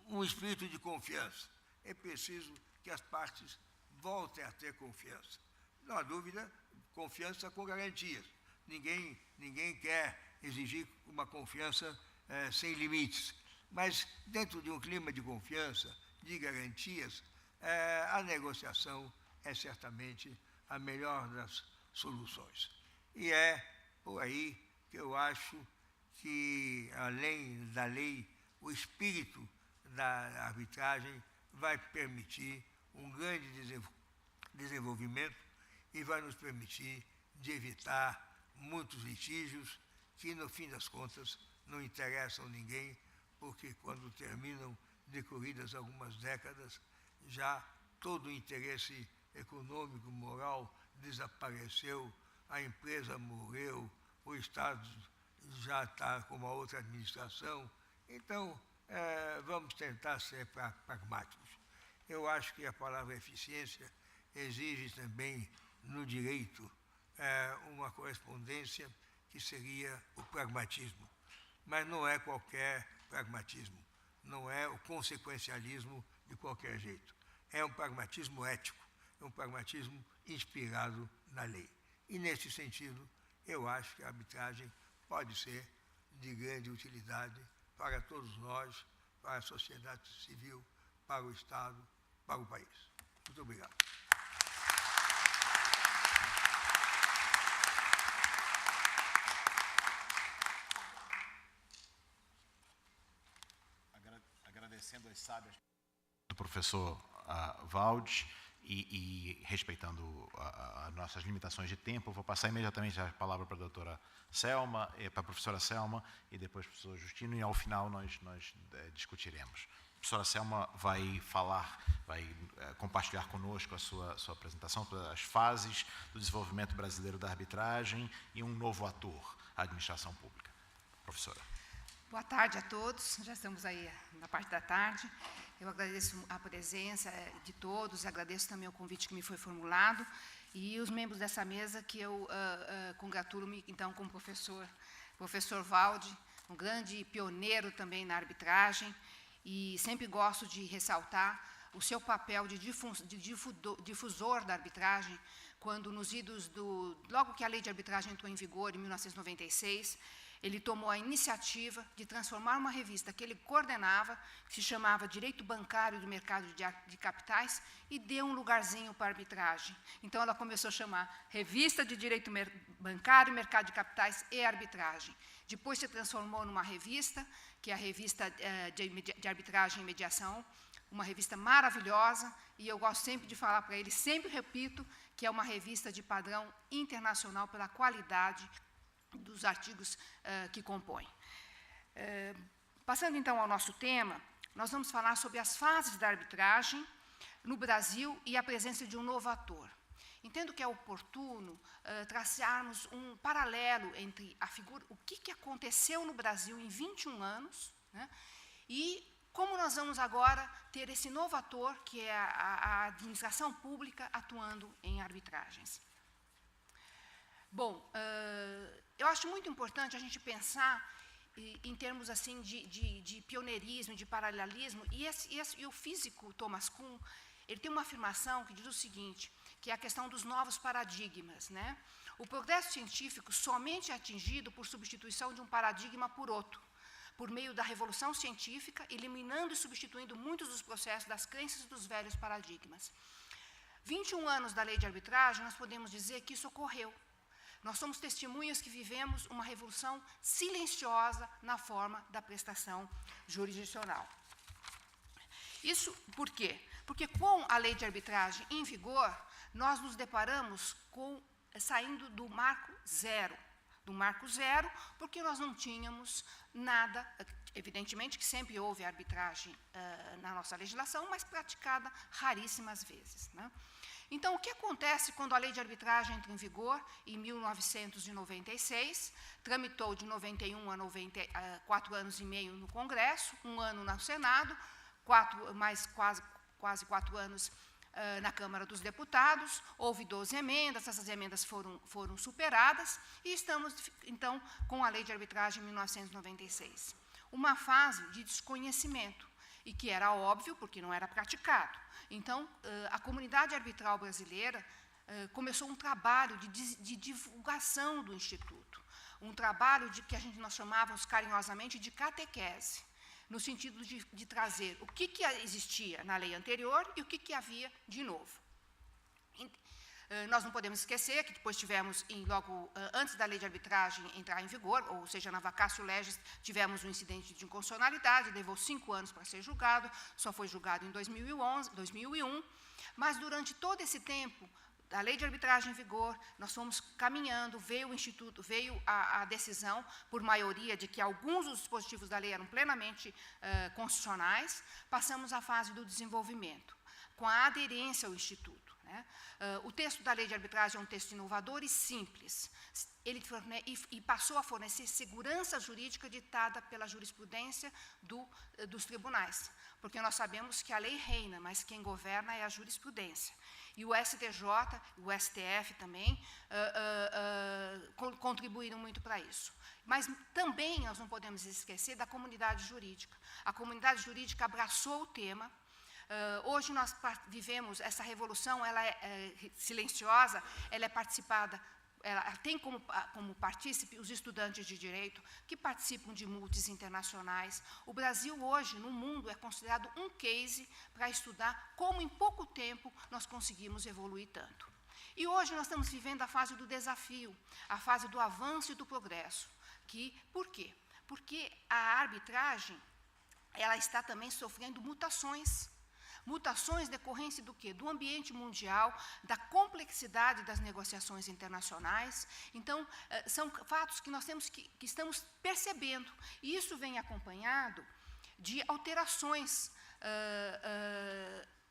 um espírito de confiança. É preciso que as partes voltem a ter confiança. Não há dúvida, confiança com garantias. Ninguém quer exigir uma confiança sem limites. Mas, dentro de um clima de confiança, de garantias, a negociação é certamente a melhor das soluções. E é por aí que eu acho que, além da lei, o espírito da arbitragem vai permitir um grande desenvolvimento e vai nos permitir de evitar muitos litígios que, no fim das contas, não interessam ninguém, porque quando terminam, decorridas algumas décadas, já todo o interesse econômico, moral desapareceu, a empresa morreu, o Estado já está com uma outra administração. Então, vamos tentar ser pragmáticos. Eu acho que a palavra eficiência exige também, no direito, uma correspondência que seria o pragmatismo. Mas não é qualquer pragmatismo, não é o consequencialismo de qualquer jeito. É um pragmatismo ético, é um pragmatismo inspirado na lei. E, nesse sentido, eu acho que a arbitragem pode ser de grande utilidade para todos nós, para a sociedade civil, para o Estado, para o país. Muito obrigado. Agradecendo as sábias do professor Valdes e respeitando as nossas limitações de tempo, vou passar imediatamente a palavra para a doutora Selma, para a professora Selma e depois para o professor Justino, e ao final nós discutiremos. A professora Selma vai compartilhar conosco a sua apresentação sobre as fases do desenvolvimento brasileiro da arbitragem e um novo ator, a administração pública. Professora. Boa tarde a todos, já estamos aí na parte da tarde. Eu agradeço a presença de todos, agradeço também o convite que me foi formulado e os membros dessa mesa que eu congratulo-me, então, com o professor Valde, um grande pioneiro também na arbitragem, e sempre gosto de ressaltar o seu papel de difusor da arbitragem, quando nos idos logo que a lei de arbitragem entrou em vigor, em 1996, ele tomou a iniciativa de transformar uma revista que ele coordenava, que se chamava Direito Bancário do Mercado de Capitais, e deu um lugarzinho para a arbitragem. Então, ela começou a chamar Revista de Direito Bancário, Mercado de Capitais e Arbitragem. Depois se transformou numa revista, que é a Revista de Arbitragem e Mediação, uma revista maravilhosa, e eu gosto sempre de falar para ele, sempre repito, que é uma revista de padrão internacional pela qualidade dos artigos que compõem. Passando, então, ao nosso tema, nós vamos falar sobre as fases da arbitragem no Brasil e a presença de um novo ator. Entendo que é oportuno traçarmos um paralelo entre a figura, o que aconteceu no Brasil em 21 anos, né, e como nós vamos agora ter esse novo ator, que é a administração pública atuando em arbitragens. Bom, eu acho muito importante a gente pensar em termos assim de pioneirismo, de paralelismo, e o físico Thomas Kuhn, ele tem uma afirmação que diz o seguinte, que é a questão dos novos paradigmas, né? O progresso científico somente é atingido por substituição de um paradigma por outro, por meio da revolução científica, eliminando e substituindo muitos dos processos das crenças dos velhos paradigmas. 21 anos da lei de arbitragem, nós podemos dizer que isso ocorreu. Nós somos testemunhas que vivemos uma revolução silenciosa na forma da prestação jurisdicional. Isso por quê? Porque com a lei de arbitragem em vigor, nós nos deparamos saindo do marco zero. Do marco zero, porque nós não tínhamos nada, Evidentemente que sempre houve arbitragem na nossa legislação, mas praticada raríssimas vezes, né? Então, o que acontece quando a lei de arbitragem entra em vigor, em 1996, tramitou de 91 a 4 anos e meio no Congresso, 1 ano no Senado, quase 4 anos na Câmara dos Deputados, houve 12 emendas, essas emendas foram superadas, e estamos, então, com a lei de arbitragem em 1996. Uma fase de desconhecimento, e que era óbvio, porque não era praticado. Então, a comunidade arbitral brasileira começou um trabalho de divulgação do Instituto, um trabalho que nós chamávamos carinhosamente de catequese, no sentido de trazer o que existia na lei anterior e o que havia de novo. Nós não podemos esquecer que depois tivemos, logo antes da lei de arbitragem entrar em vigor, ou seja, na vacatio legis, tivemos um incidente de inconstitucionalidade, levou 5 anos para ser julgado, só foi julgado em 2001, mas durante todo esse tempo, da lei de arbitragem em vigor, nós fomos caminhando, veio o Instituto, veio a decisão, por maioria, de que alguns dos dispositivos da lei eram plenamente constitucionais, passamos à fase do desenvolvimento, com a aderência ao Instituto. O texto da lei de arbitragem é um texto inovador e simples. Ele passou a fornecer segurança jurídica ditada pela jurisprudência dos tribunais, porque nós sabemos que a lei reina, mas quem governa é a jurisprudência. E o STJ, o STF também, contribuíram muito para isso. Mas também nós não podemos esquecer da comunidade jurídica. A comunidade jurídica abraçou o tema. Hoje nós vivemos essa revolução, ela é silenciosa, ela é participada, ela tem como partícipe os estudantes de direito que participam de multis internacionais. O Brasil hoje, no mundo, é considerado um case para estudar como em pouco tempo nós conseguimos evoluir tanto. E hoje nós estamos vivendo a fase do desafio, a fase do avanço e do progresso. Por quê? Porque a arbitragem, ela está também sofrendo mutações. Mutações decorrência do quê? Do ambiente mundial, da complexidade das negociações internacionais. Então, são fatos que nós temos que estamos percebendo. E isso vem acompanhado de alterações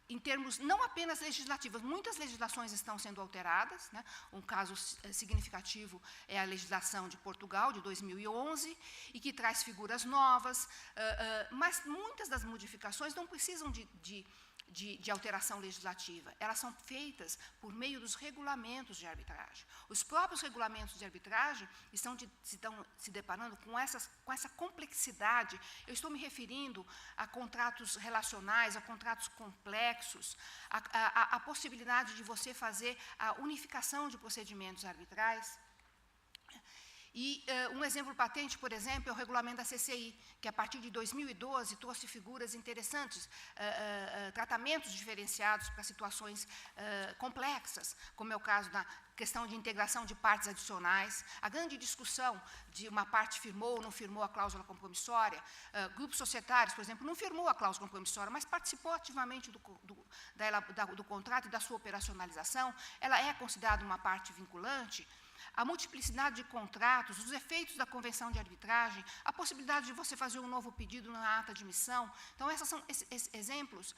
em termos não apenas legislativos. Muitas legislações estão sendo alteradas, né? Um caso significativo é a legislação de Portugal, de 2011, e que traz figuras novas, mas muitas das modificações não precisam de alteração legislativa. Elas são feitas por meio dos regulamentos de arbitragem. Os próprios regulamentos de arbitragem estão se deparando com essa complexidade. Eu estou me referindo a contratos relacionais, a contratos complexos, a possibilidade de você fazer a unificação de procedimentos arbitrais. E um exemplo patente, por exemplo, é o regulamento da CCI, que a partir de 2012 trouxe figuras interessantes, tratamentos diferenciados para situações complexas, como é o caso da questão de integração de partes adicionais, a grande discussão de uma parte firmou ou não firmou a cláusula compromissória, grupos societários, por exemplo, não firmou a cláusula compromissória, mas participou ativamente do contrato e da sua operacionalização, ela é considerada uma parte vinculante. A multiplicidade de contratos, os efeitos da convenção de arbitragem, a possibilidade de você fazer um novo pedido na ata de missão. Então, esses são exemplos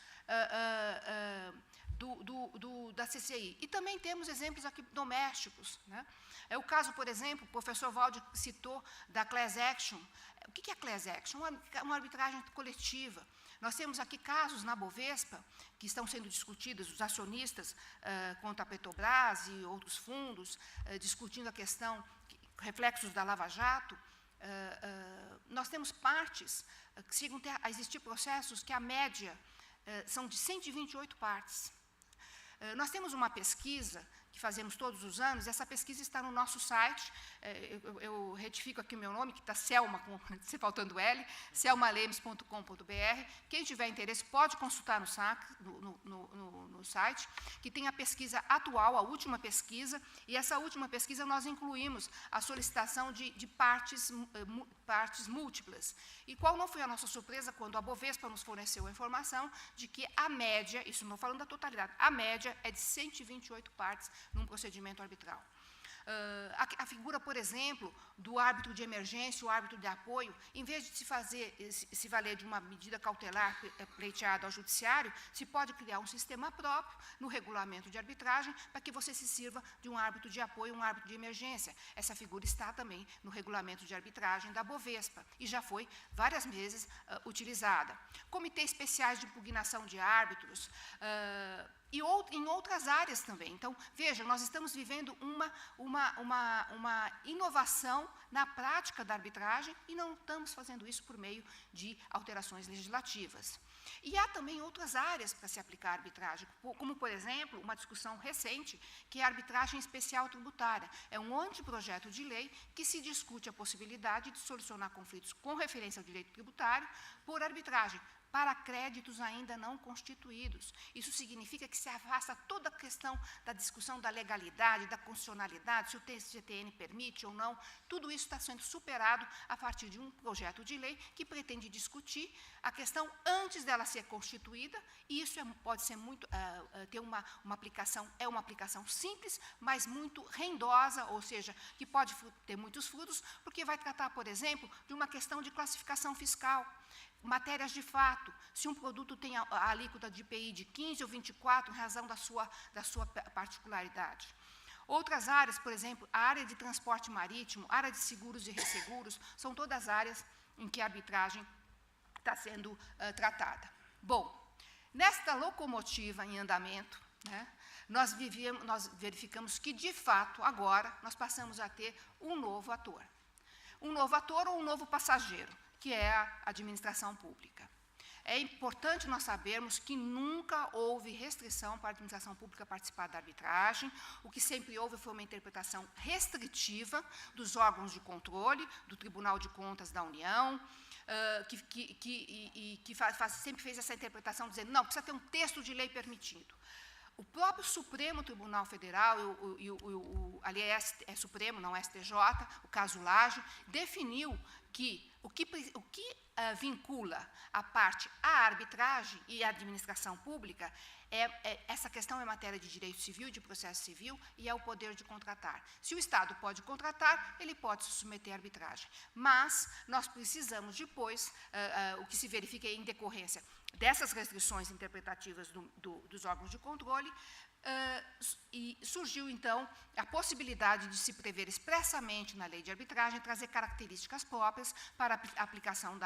da CCI. E também temos exemplos aqui domésticos, né? É o caso, por exemplo, o professor Valdir citou da class action. O que é class action? Uma arbitragem coletiva. Nós temos aqui casos na Bovespa, que estão sendo discutidos, os acionistas contra a Petrobras e outros fundos, discutindo a questão, reflexos da Lava Jato. Nós temos partes que chegam a existir processos que a média são de 128 partes. Nós temos uma pesquisa que fazemos todos os anos, essa pesquisa está no nosso site, eu retifico aqui o meu nome, que está Selma, se faltando L, selmalemes.com.br. Quem tiver interesse pode consultar no site, que tem a pesquisa atual, a última pesquisa, e essa última pesquisa nós incluímos a solicitação de partes múltiplas. E qual não foi a nossa surpresa quando a Bovespa nos forneceu a informação de que a média, isso não falando da totalidade, a média é de 128 partes num procedimento arbitral. A figura, por exemplo, do árbitro de emergência, o árbitro de apoio, em vez de se valer de uma medida cautelar pleiteada ao judiciário, se pode criar um sistema próprio no regulamento de arbitragem para que você se sirva de um árbitro de apoio, um árbitro de emergência. Essa figura está também no regulamento de arbitragem da Bovespa e já foi várias vezes utilizada. Comitês especiais de impugnação de árbitros, e em outras áreas também. Então, veja, nós estamos vivendo uma inovação na prática da arbitragem e não estamos fazendo isso por meio de alterações legislativas. E há também outras áreas para se aplicar a arbitragem, como, por exemplo, uma discussão recente, que é a arbitragem especial tributária. É um anteprojeto de lei que se discute a possibilidade de solucionar conflitos com referência ao direito tributário por arbitragem, para créditos ainda não constituídos. Isso significa que se afasta toda a questão da discussão da legalidade, da constitucionalidade, se o TCTN permite ou não. Tudo isso está sendo superado a partir de um projeto de lei que pretende discutir a questão antes dela ser constituída, e isso pode ser ter uma aplicação simples, mas muito rendosa, ou seja, que pode ter muitos frutos, porque vai tratar, por exemplo, de uma questão de classificação fiscal. Matérias de fato, se um produto tem a alíquota de IPI de 15 ou 24, em razão da sua particularidade. Outras áreas, por exemplo, a área de transporte marítimo, a área de seguros e resseguros, são todas áreas em que a arbitragem está sendo tratada. Bom, nesta locomotiva em andamento, né, nós verificamos que, de fato, agora, nós passamos a ter um novo ator. Um novo ator ou um novo passageiro, que é a administração pública. É importante nós sabermos que nunca houve restrição para a administração pública participar da arbitragem. O que sempre houve foi uma interpretação restritiva dos órgãos de controle, do Tribunal de Contas da União, que sempre fez essa interpretação dizendo, não, precisa ter um texto de lei permitindo. O próprio Supremo Tribunal Federal, aliás, é Supremo, não é STJ, o caso Lage, definiu que o que vincula a parte à arbitragem e à administração pública, essa questão é matéria de direito civil e de processo civil e é o poder de contratar. Se o Estado pode contratar, ele pode se submeter à arbitragem. Mas nós precisamos depois, o que se verifica em decorrência dessas restrições interpretativas dos órgãos de controle, e surgiu, então, a possibilidade de se prever expressamente na lei de arbitragem, trazer características próprias para a aplicação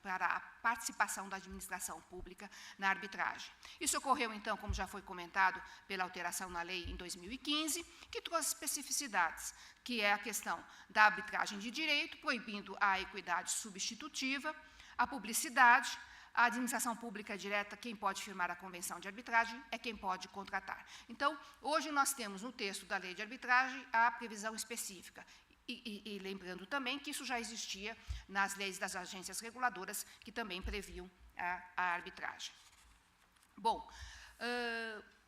para a participação da administração pública na arbitragem. Isso ocorreu, então, como já foi comentado, pela alteração na lei em 2015, que trouxe especificidades, que é a questão da arbitragem de direito, proibindo a equidade substitutiva, a publicidade. A administração pública direta, quem pode firmar a convenção de arbitragem é quem pode contratar. Então, hoje nós temos no texto da lei de arbitragem a previsão específica. E lembrando também que isso já existia nas leis das agências reguladoras, que também previam a arbitragem. Bom,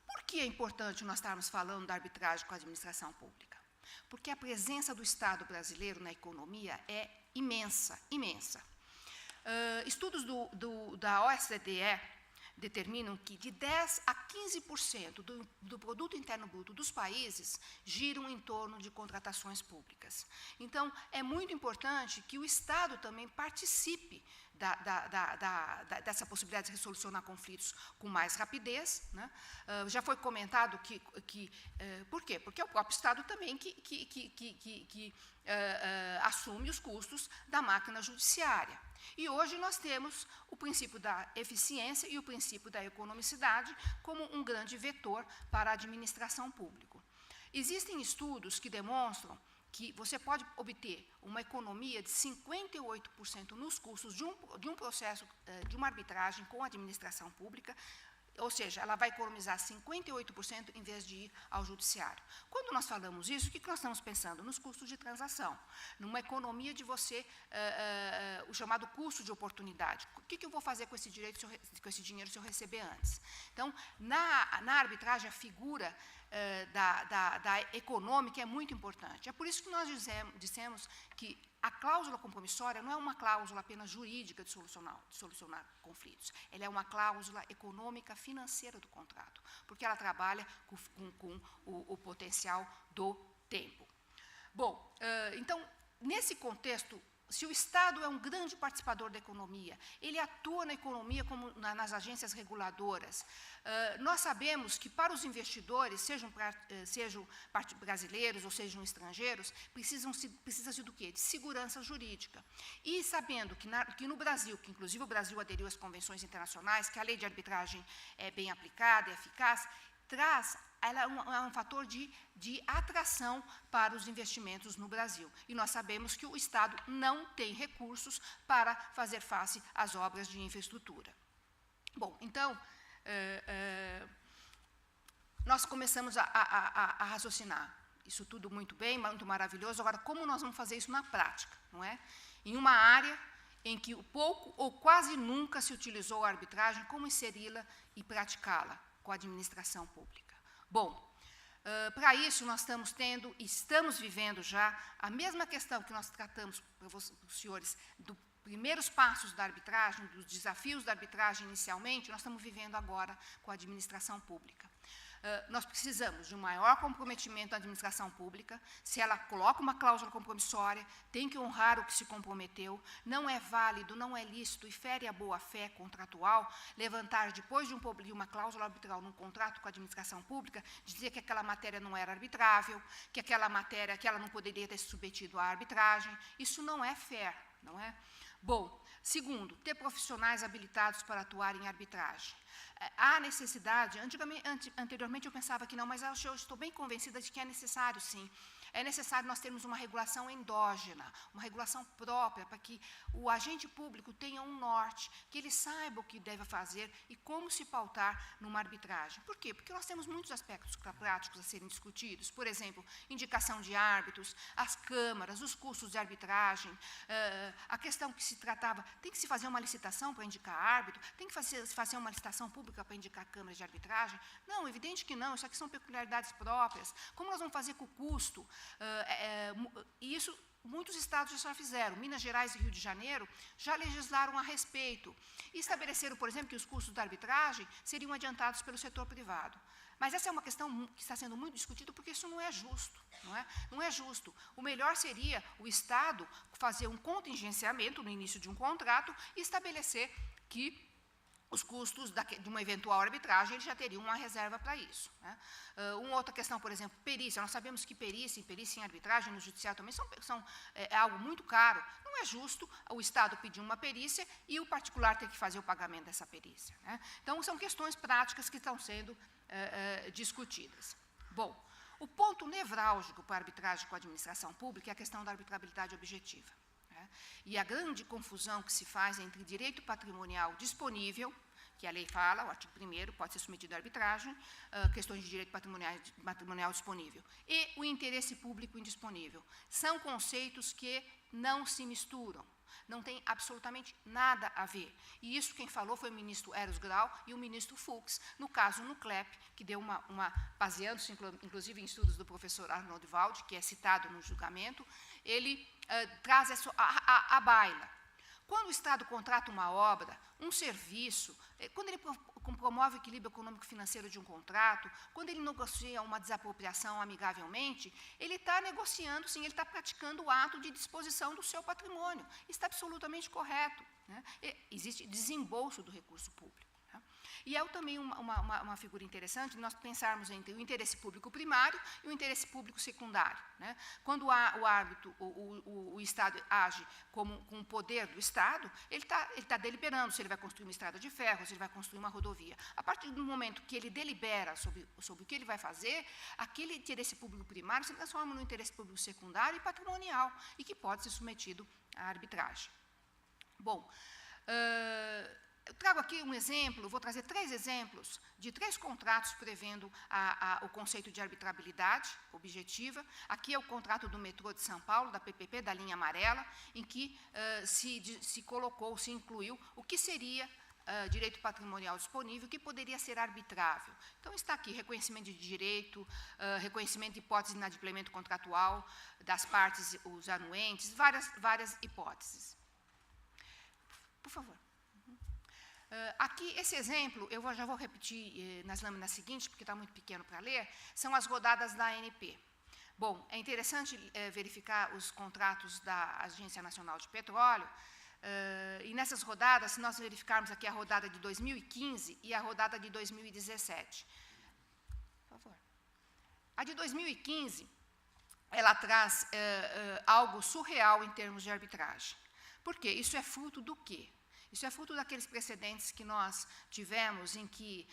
por que é importante nós estarmos falando da arbitragem com a administração pública? Porque a presença do Estado brasileiro na economia é imensa, imensa. Estudos da OCDE determinam que de 10% a 15% do produto interno bruto dos países giram em torno de contratações públicas. Então, é muito importante que o Estado também participe dessa possibilidade de resolucionar conflitos com mais rapidez, né? Já foi comentado por quê? Porque é o próprio Estado também que assume os custos da máquina judiciária. E hoje nós temos o princípio da eficiência e o princípio da economicidade como um grande vetor para a administração pública. Existem estudos que demonstram que você pode obter uma economia de 58% nos custos de um processo, de uma arbitragem com a administração pública, ou seja, ela vai economizar 58% em vez de ir ao judiciário. Quando nós falamos isso, o que nós estamos pensando? Nos custos de transação, numa economia de você, o chamado custo de oportunidade. O que eu vou fazer com esse dinheiro se eu receber antes? Então, na arbitragem, a figura da econômica é muito importante. É por isso que nós dissemos que a cláusula compromissória não é uma cláusula apenas jurídica de solucionar conflitos. Ela é uma cláusula econômica financeira do contrato, porque ela trabalha com o potencial do tempo. Bom, então, nesse contexto, se o Estado é um grande participador da economia, ele atua na economia como nas agências reguladoras, nós sabemos que para os investidores, sejam brasileiros ou sejam estrangeiros, precisa-se do quê? De segurança jurídica. E sabendo que no Brasil, que inclusive o Brasil aderiu às convenções internacionais, que a lei de arbitragem é bem aplicada, é eficaz, ela é um fator de atração para os investimentos no Brasil. E nós sabemos que o Estado não tem recursos para fazer face às obras de infraestrutura. Bom, então, nós começamos a raciocinar. Isso tudo muito bem, muito maravilhoso. Agora, como nós vamos fazer isso na prática? Não é? Em uma área em que pouco ou quase nunca se utilizou a arbitragem, como inseri-la e praticá-la com a administração pública? Bom, para isso nós estamos vivendo já a mesma questão que nós tratamos para os senhores dos primeiros passos da arbitragem, dos desafios da arbitragem inicialmente, nós estamos vivendo agora com a administração pública. Nós precisamos de um maior comprometimento da administração pública. Se ela coloca uma cláusula compromissória, tem que honrar o que se comprometeu. Não é válido, não é lícito e fere a boa-fé contratual levantar, depois de uma cláusula arbitral num contrato com a administração pública, dizer que aquela matéria não era arbitrável, que aquela matéria, que ela não poderia ter se submetido à arbitragem. Isso não é fair, não é? Bom, segundo, ter profissionais habilitados para atuar em arbitragem. Há necessidade, anteriormente eu pensava que não, mas eu estou bem convencida de que é necessário, sim. É necessário nós termos uma regulação endógena, uma regulação própria, para que o agente público tenha um norte, que ele saiba o que deve fazer e como se pautar numa arbitragem. Por quê? Porque nós temos muitos aspectos práticos a serem discutidos. Por exemplo, indicação de árbitros, as câmaras, os custos de arbitragem, a questão que se tratava, tem que se fazer uma licitação para indicar árbitro, tem que fazer uma licitação pública para indicar câmaras de arbitragem? Não, evidente que não, isso aqui são peculiaridades próprias. Como nós vamos fazer com o custo? E isso muitos estados já fizeram. Minas Gerais e Rio de Janeiro já legislaram a respeito e estabeleceram, por exemplo, que os custos da arbitragem seriam adiantados pelo setor privado. Mas essa é uma questão que está sendo muito discutida porque isso não é justo, não é? Não é justo. O melhor seria o Estado fazer um contingenciamento no início de um contrato e estabelecer que os custos de uma eventual arbitragem, eles já teriam uma reserva para isso, né? Uma outra questão, por exemplo, perícia. Nós sabemos que perícia em arbitragem, no judiciário também, é algo muito caro. Não é justo o Estado pedir uma perícia e o particular ter que fazer o pagamento dessa perícia, né? Então, são questões práticas que estão sendo discutidas. Bom, o ponto nevrálgico para a arbitragem com a administração pública é a questão da arbitrabilidade objetiva. E a grande confusão que se faz entre direito patrimonial disponível, que a lei fala, o artigo 1º, pode ser submetido à arbitragem, questões de direito patrimonial disponível, e o interesse público indisponível. São conceitos que não se misturam, não tem absolutamente nada a ver. E isso quem falou foi o ministro Eros Grau e o ministro Fux, no caso no CLEP, que deu baseando-se inclusive em estudos do professor Arnold Wald, que é citado no julgamento, ele traz isso à baila. Quando o Estado contrata uma obra, um serviço, quando ele promove o equilíbrio econômico-financeiro de um contrato, quando ele negocia uma desapropriação amigavelmente, ele está negociando, sim, ele está praticando o ato de disposição do seu patrimônio. Está absolutamente correto, né? Existe desembolso do recurso público. E é também uma figura interessante nós pensarmos entre o interesse público primário e o interesse público secundário, né? Quando o árbitro, o Estado age com o poder do Estado, ele está deliberando se ele vai construir uma estrada de ferro, se ele vai construir uma rodovia. A partir do momento que ele delibera sobre o que ele vai fazer, aquele interesse público primário se transforma no interesse público secundário e patrimonial, e que pode ser submetido à arbitragem. Bom, eu trago aqui um exemplo, vou trazer 3 exemplos de 3 contratos prevendo o conceito de arbitrabilidade objetiva. Aqui é o contrato do metrô de São Paulo, da PPP, da linha amarela, em que se incluiu o que seria direito patrimonial disponível, que poderia ser arbitrável. Então, está aqui reconhecimento de direito, reconhecimento de hipótese de inadimplemento contratual das partes, os anuentes, várias hipóteses. Por favor. Aqui, esse exemplo, eu já vou repetir nas lâminas seguintes, porque está muito pequeno para ler, são as rodadas da ANP. Bom, é interessante verificar os contratos da Agência Nacional de Petróleo, e nessas rodadas, se nós verificarmos aqui a rodada de 2015 e a rodada de 2017. Por favor. A de 2015, ela traz algo surreal em termos de arbitragem. Por quê? Isso é fruto do quê? Isso é fruto daqueles precedentes que nós tivemos em que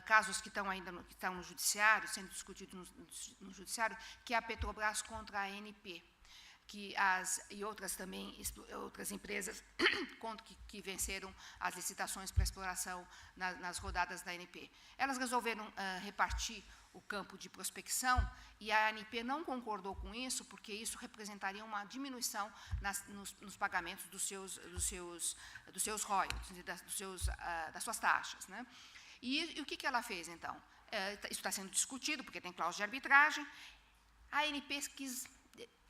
casos que estão ainda no judiciário, sendo discutidos no judiciário, que é a Petrobras contra a ANP, e outras também, outras empresas que venceram as licitações para exploração nas rodadas da ANP. Elas resolveram repartir o campo de prospecção e a ANP não concordou com isso, porque isso representaria uma diminuição nos pagamentos dos seus royalties, das suas taxas, né? E o que ela fez, então? Isso está sendo discutido, porque tem cláusula de arbitragem. A ANP quis,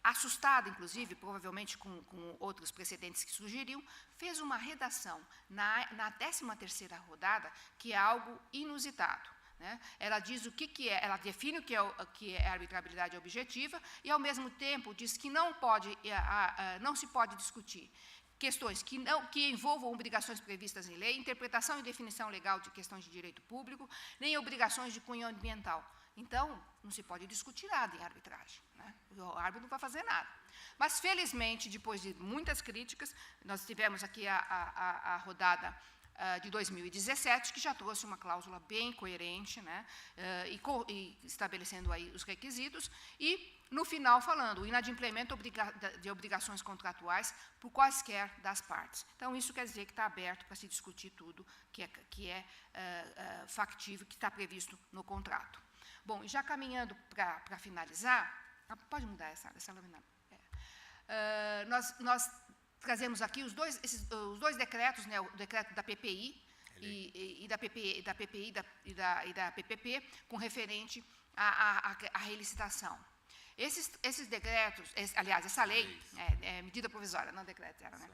assustada, inclusive, provavelmente com outros precedentes que sugeriu, fez uma redação na 13ª rodada, que é algo inusitado. Né? Ela diz o que é, ela define o que é arbitrabilidade objetiva e, ao mesmo tempo, diz que não se pode discutir questões que envolvam obrigações previstas em lei, interpretação e definição legal de questões de direito público, nem obrigações de cunho ambiental. Então, não se pode discutir nada em arbitragem, né? O árbitro não vai fazer nada. Mas, felizmente, depois de muitas críticas, nós tivemos aqui a rodada de 2017, que já trouxe uma cláusula bem coerente, né? E estabelecendo aí os requisitos, e, no final, falando o inadimplemento de obrigações contratuais por quaisquer das partes. Então, isso quer dizer que está aberto para se discutir tudo que é factível, que está previsto no contrato. Bom, e já caminhando para finalizar, pode mudar essa lâmina. Nós trazemos aqui os dois decretos, né, o decreto da PPI e da PPP, com referente à relicitação. Esses decretos, aliás, essa lei, medida provisória, não decreto, era, né?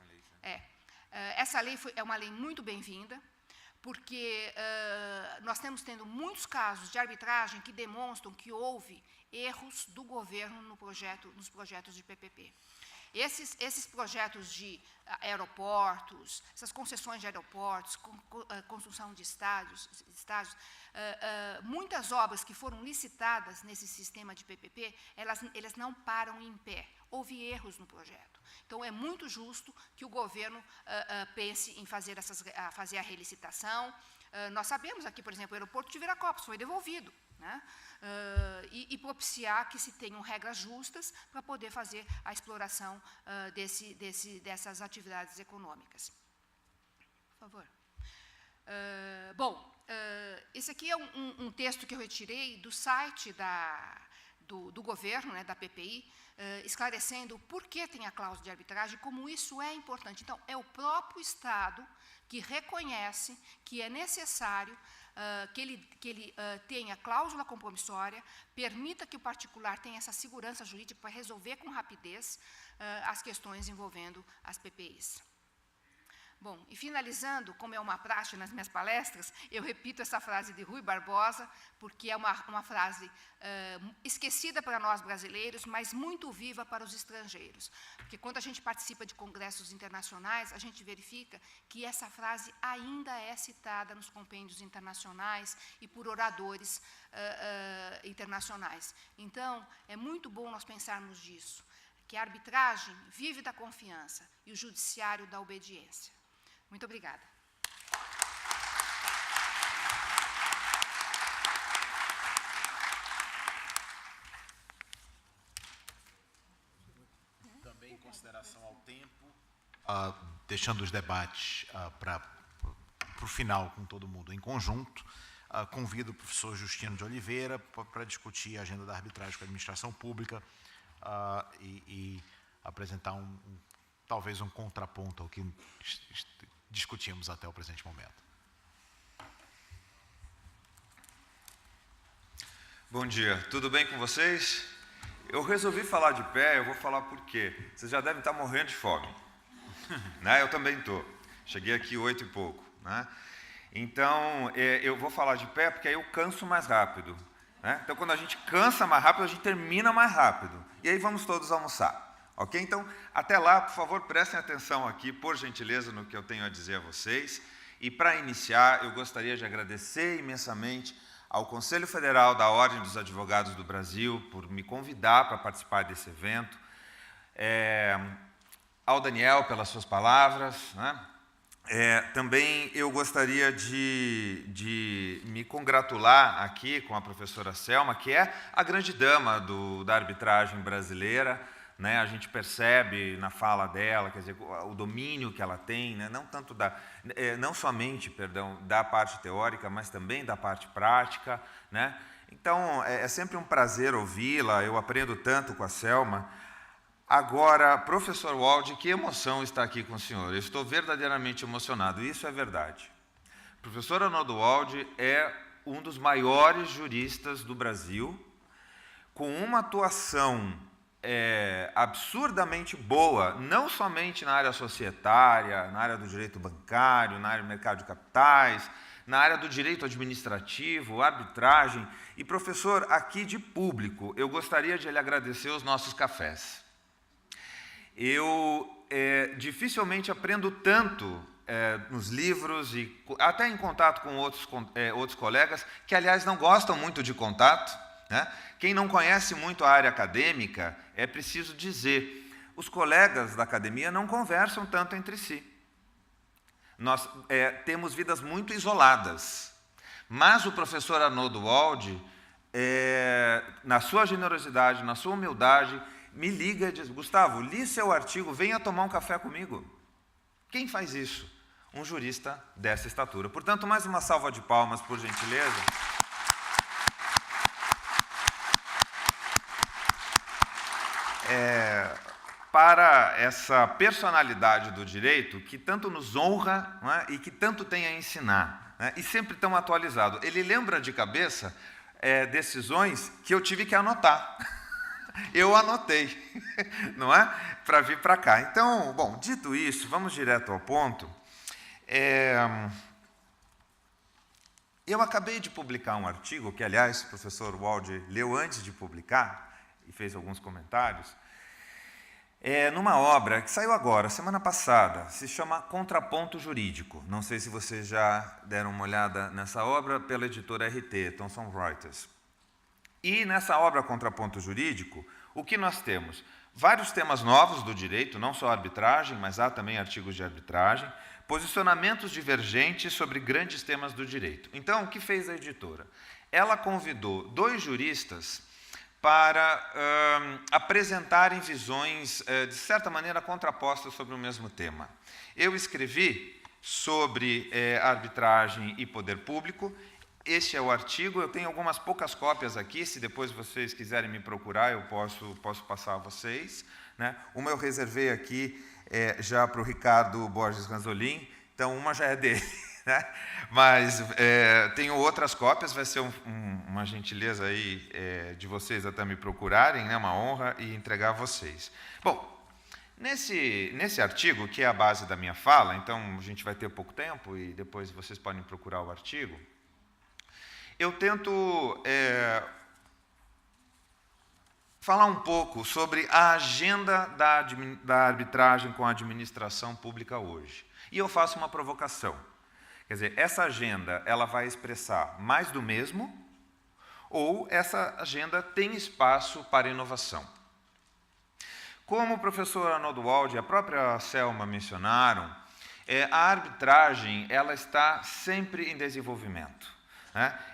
Essa lei é uma lei muito bem-vinda, porque nós temos tendo muitos casos de arbitragem que demonstram que houve erros do governo nos projetos de PPP. Esses projetos de aeroportos, essas concessões de aeroportos, construção de estádios, muitas obras que foram licitadas nesse sistema de PPP, elas não param em pé. Houve erros no projeto. Então, é muito justo que o governo pense em fazer a relicitação. Nós sabemos aqui, por exemplo, o aeroporto de Viracopos foi devolvido, né? E propiciar que se tenham regras justas para poder fazer a exploração dessas atividades econômicas. Por favor. Bom, esse aqui é um texto que eu retirei do site do governo, né, da PPI, esclarecendo por que tem a cláusula de arbitragem, como isso é importante. Então, é o próprio Estado que reconhece que é necessário que ele tenha cláusula compromissória, permita que o particular tenha essa segurança jurídica para resolver com rapidez as questões envolvendo as PPIs. Bom, e finalizando, como é uma praxe nas minhas palestras, eu repito essa frase de Rui Barbosa, porque é uma frase esquecida para nós brasileiros, mas muito viva para os estrangeiros. Porque quando a gente participa de congressos internacionais, a gente verifica que essa frase ainda é citada nos compêndios internacionais e por oradores internacionais. Então, é muito bom nós pensarmos disso, que a arbitragem vive da confiança e o judiciário da obediência. Muito obrigada. Também em consideração ao tempo, deixando os debates para o final com todo mundo em conjunto, convido o professor Justino de Oliveira para discutir a agenda da arbitragem com a administração pública e apresentar talvez um contraponto ao que discutimos até o presente momento. Bom dia, tudo bem com vocês? Eu resolvi falar de pé, eu vou falar por quê. Vocês já devem estar morrendo de fome, né? Eu também estou. Cheguei aqui 8 e pouco, né? Então, eu vou falar de pé porque aí eu canso mais rápido. né? Então, quando a gente cansa mais rápido, a gente termina mais rápido. E aí vamos todos almoçar. Ok? Então, até lá, por favor, prestem atenção aqui, por gentileza, no que eu tenho a dizer a vocês. E, para iniciar, eu gostaria de agradecer imensamente ao Conselho Federal da Ordem dos Advogados do Brasil por me convidar para participar desse evento, ao Daniel pelas suas palavras, né? Também eu gostaria de me congratular aqui com a professora Selma, que é a grande dama da arbitragem brasileira, né? A gente percebe na fala dela, quer dizer, o domínio que ela tem, né? Não somente, perdão, da parte teórica, mas também da parte prática, né? Então, é sempre um prazer ouvi-la, eu aprendo tanto com a Selma. Agora, professor Wald, que emoção estar aqui com o senhor. Eu estou verdadeiramente emocionado, isso é verdade. O professor Arnoldo Wald é um dos maiores juristas do Brasil, com uma atuação absurdamente boa, não somente na área societária, na área do direito bancário, na área do mercado de capitais, na área do direito administrativo, arbitragem. E, professor, aqui de público, eu gostaria de lhe agradecer os nossos cafés. Eu dificilmente aprendo tanto nos livros e até em contato com outros colegas, que, aliás, não gostam muito de contato, né? Quem não conhece muito a área acadêmica, é preciso dizer, os colegas da academia não conversam tanto entre si. Nós temos vidas muito isoladas, mas o professor Arnoldo Wald, na sua generosidade, na sua humildade, me liga e diz: Gustavo, li seu artigo, venha tomar um café comigo. Quem faz isso? Um jurista dessa estatura. Portanto, mais uma salva de palmas, por gentileza. Para essa personalidade do direito que tanto nos honra, não é? E que tanto tem a ensinar, né? E sempre tão atualizado. Ele lembra de cabeça decisões que eu tive que anotar. Eu anotei, não é? Para vir para cá. Então, bom, dito isso, vamos direto ao ponto. Eu acabei de publicar um artigo, que, aliás, o professor Wald leu antes de publicar, e fez alguns comentários, numa obra que saiu agora, semana passada, se chama Contraponto Jurídico. Não sei se vocês já deram uma olhada nessa obra, pela editora RT, Thomson Reuters. E nessa obra Contraponto Jurídico, o que nós temos? Vários temas novos do direito, não só arbitragem, mas há também artigos de arbitragem, posicionamentos divergentes sobre grandes temas do direito. Então, o que fez a editora? Ela convidou 2 juristas para apresentarem visões, de certa maneira, contrapostas sobre o mesmo tema. Eu escrevi sobre arbitragem e poder público. Este é o artigo, eu tenho algumas poucas cópias aqui, se depois vocês quiserem me procurar, eu posso passar a vocês, né? Uma eu reservei aqui já para o Ricardo Borges Ranzolin, então uma já é dele, né? Mas tenho outras cópias, vai ser uma gentileza aí de vocês até me procurarem, né? Uma honra, e entregar a vocês. Bom, nesse artigo, que é a base da minha fala, então a gente vai ter pouco tempo e depois vocês podem procurar o artigo, eu tento falar um pouco sobre a agenda da arbitragem com a administração pública hoje. E eu faço uma provocação. Quer dizer, essa agenda ela vai expressar mais do mesmo, ou essa agenda tem espaço para inovação? Como o professor Arnoldo Wald e a própria Selma mencionaram, a arbitragem ela está sempre em desenvolvimento.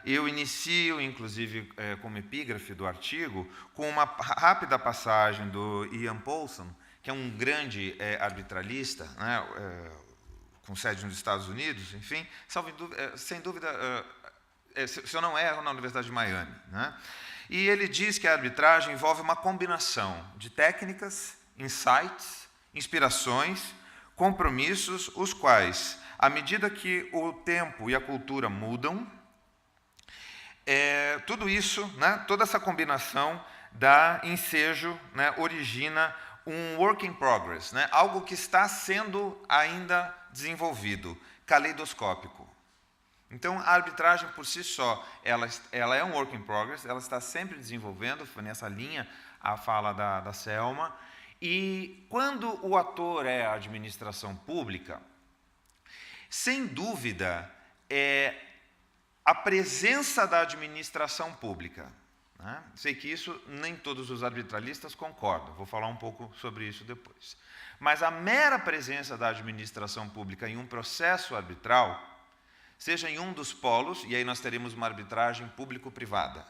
Eu inicio, inclusive, como epígrafe do artigo, com uma rápida passagem do Ian Paulson, que é um grande arbitralista, né, com sede nos Estados Unidos, enfim, sem dúvida, se eu não erro, na Universidade de Miami, né? E ele diz que a arbitragem envolve uma combinação de técnicas, insights, inspirações, compromissos, os quais, à medida que o tempo e a cultura mudam, tudo isso, né, toda essa combinação dá ensejo, né, origina um work in progress, né, algo que está sendo ainda desenvolvido, caleidoscópico. Então, a arbitragem por si só, ela é um work in progress, ela está sempre desenvolvendo, foi nessa linha a fala da Selma. E quando o ator é a administração pública, sem dúvida, a presença da administração pública, né? Sei que isso nem todos os arbitralistas concordam, vou falar um pouco sobre isso depois. Mas a mera presença da administração pública em um processo arbitral, seja em um dos polos, e aí nós teremos uma arbitragem público-privada,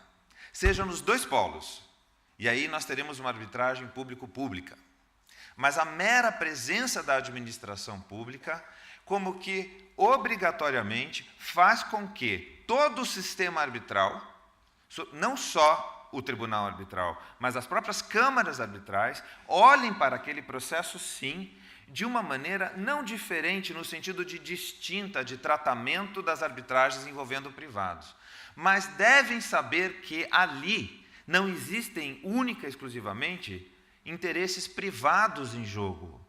seja nos dois polos, e aí nós teremos uma arbitragem público-pública. Mas a mera presença da administração pública, como que obrigatoriamente faz com que todo o sistema arbitral, não só o tribunal arbitral, mas as próprias câmaras arbitrais, olhem para aquele processo, sim, de uma maneira não diferente no sentido de distinta de tratamento das arbitragens envolvendo privados, mas devem saber que ali não existem única e exclusivamente interesses privados em jogo.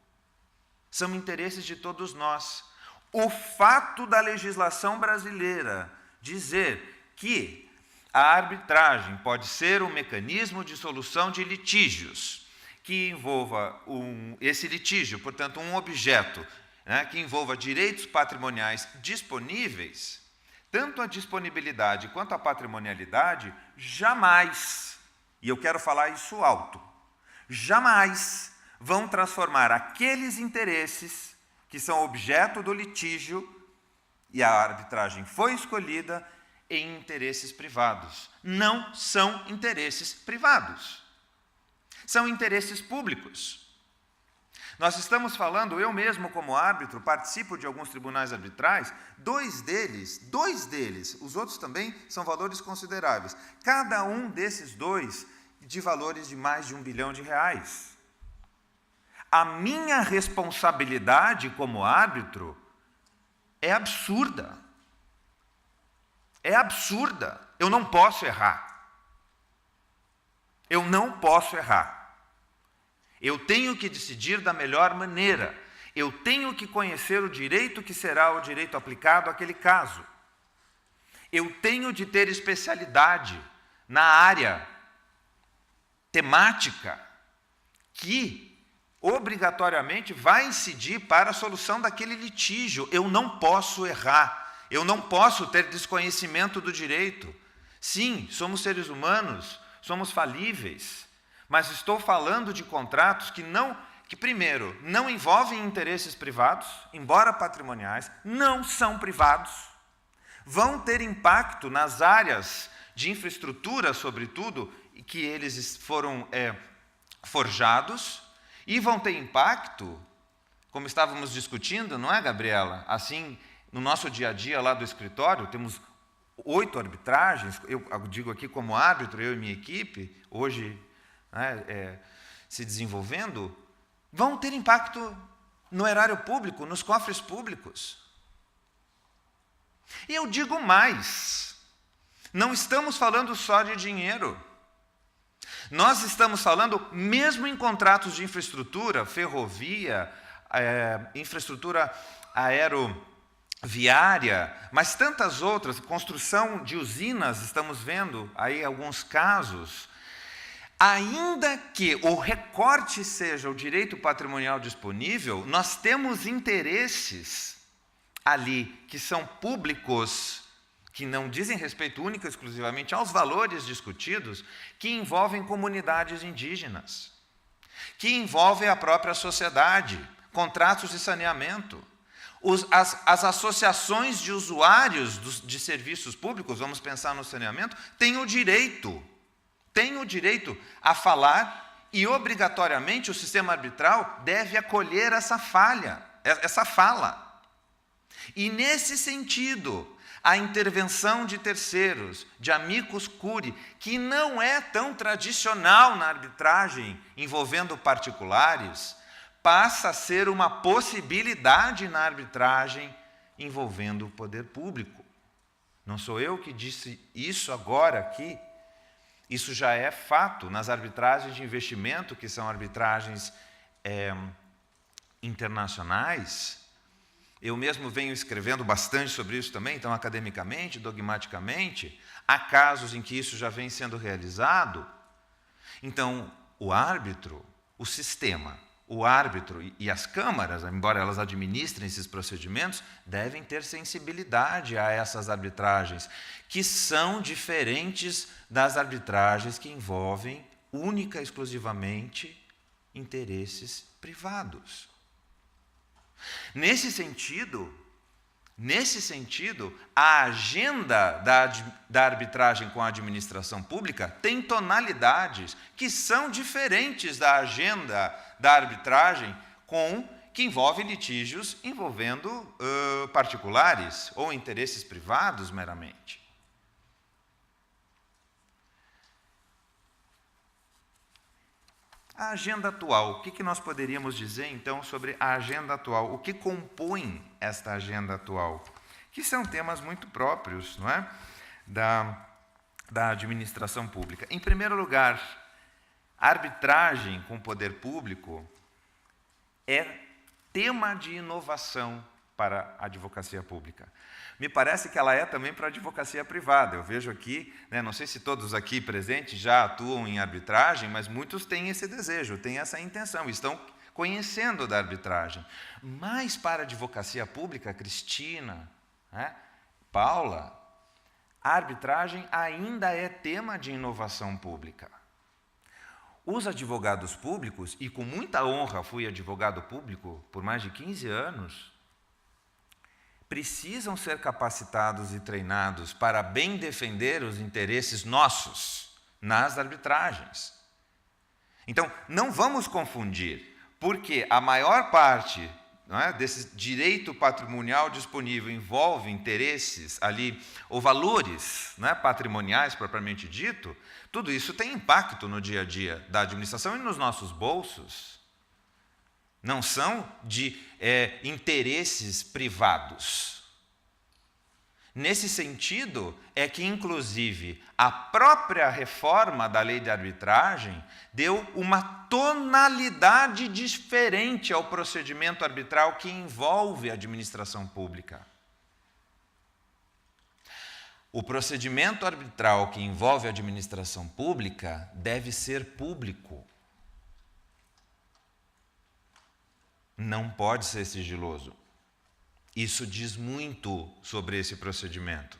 São interesses de todos nós. O fato da legislação brasileira dizer que a arbitragem pode ser um mecanismo de solução de litígios que envolva esse litígio, portanto, um objeto, né, que envolva direitos patrimoniais disponíveis, tanto a disponibilidade quanto a patrimonialidade, jamais, e eu quero falar isso alto, jamais vão transformar aqueles interesses que são objeto do litígio, e a arbitragem foi escolhida, em interesses privados. Não são interesses privados. São interesses públicos. Nós estamos falando, eu mesmo como árbitro, participo de alguns tribunais arbitrais, dois deles, os outros também são valores consideráveis. Cada um desses dois de valores de mais de R$1 bilhão. A minha responsabilidade como árbitro é absurda. É absurda. Eu não posso errar. Eu não posso errar. Eu tenho que decidir da melhor maneira. Eu tenho que conhecer o direito que será o direito aplicado àquele caso. Eu tenho de ter especialidade na área temática que obrigatoriamente vai incidir para a solução daquele litígio. Eu não posso errar. Eu não posso ter desconhecimento do direito. Sim, somos seres humanos, somos falíveis, mas estou falando de contratos que primeiro, não envolvem interesses privados, embora patrimoniais, não são privados, vão ter impacto nas áreas de infraestrutura, sobretudo, que eles foram forjados, e vão ter impacto, como estávamos discutindo, não é, Gabriela? Assim, no nosso dia a dia lá do escritório, temos 8 arbitragens, eu digo aqui como árbitro, eu e minha equipe, hoje se desenvolvendo, vão ter impacto no erário público, nos cofres públicos. E eu digo mais, não estamos falando só de dinheiro. Nós estamos falando, mesmo em contratos de infraestrutura, ferrovia, infraestrutura aeroviária, mas tantas outras, construção de usinas, estamos vendo aí alguns casos, ainda que o recorte seja o direito patrimonial disponível, nós temos interesses ali que são públicos, que não dizem respeito única e exclusivamente aos valores discutidos, que envolvem comunidades indígenas, que envolvem a própria sociedade, contratos de saneamento. As associações de usuários de serviços públicos, vamos pensar no saneamento, têm o direito a falar e, obrigatoriamente, o sistema arbitral deve acolher essa fala. E, nesse sentido, a intervenção de terceiros, de amicus curiae, que não é tão tradicional na arbitragem envolvendo particulares, passa a ser uma possibilidade na arbitragem envolvendo o poder público. Não sou eu que disse isso agora aqui, isso já é fato nas arbitragens de investimento, que são arbitragens internacionais. eu mesmo venho escrevendo bastante sobre isso também, então, academicamente, dogmaticamente, há casos em que isso já vem sendo realizado. Então, o árbitro, o sistema, o árbitro e as câmaras, embora elas administrem esses procedimentos, devem ter sensibilidade a essas arbitragens, que são diferentes das arbitragens que envolvem única e exclusivamente interesses privados. Nesse sentido, a agenda da arbitragem com a administração pública tem tonalidades que são diferentes da agenda da arbitragem que envolve litígios envolvendo particulares ou interesses privados meramente. A agenda atual, o que nós poderíamos dizer, então, sobre a agenda atual? O que compõe esta agenda atual? Que são temas muito próprios, não é? da administração pública. Em primeiro lugar, a arbitragem com o poder público é tema de inovação para a advocacia pública. Me parece que ela é também para a advocacia privada. Eu vejo aqui, não sei se todos aqui presentes já atuam em arbitragem, mas muitos têm esse desejo, têm essa intenção, estão conhecendo da arbitragem. Mas para a advocacia pública, Cristina, Paula, a arbitragem ainda é tema de inovação pública. Os advogados públicos, e com muita honra fui advogado público por mais de 15 anos, precisam ser capacitados e treinados para bem defender os interesses nossos nas arbitragens. Então, não vamos confundir, porque a maior parte desse direito patrimonial disponível envolve interesses ali, ou valores patrimoniais propriamente dito, tudo isso tem impacto no dia a dia da administração e nos nossos bolsos. Não são de interesses privados. Nesse sentido, é que, inclusive, a própria reforma da lei de arbitragem deu uma tonalidade diferente ao procedimento arbitral que envolve a administração pública. O procedimento arbitral que envolve a administração pública deve ser público. Não pode ser sigiloso. Isso diz muito sobre esse procedimento.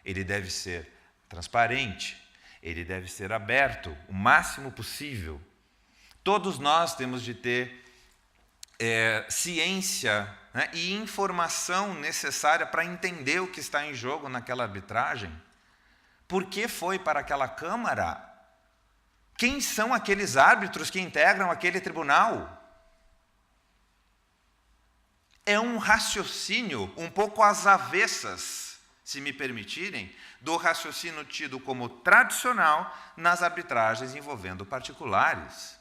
Ele deve ser transparente, ele deve ser aberto o máximo possível. Todos nós temos de ter ciência e informação necessária para entender o que está em jogo naquela arbitragem. Por que foi para aquela Câmara? Quem são aqueles árbitros que integram aquele tribunal? É um raciocínio um pouco às avessas, se me permitirem, do raciocínio tido como tradicional nas arbitragens envolvendo particulares.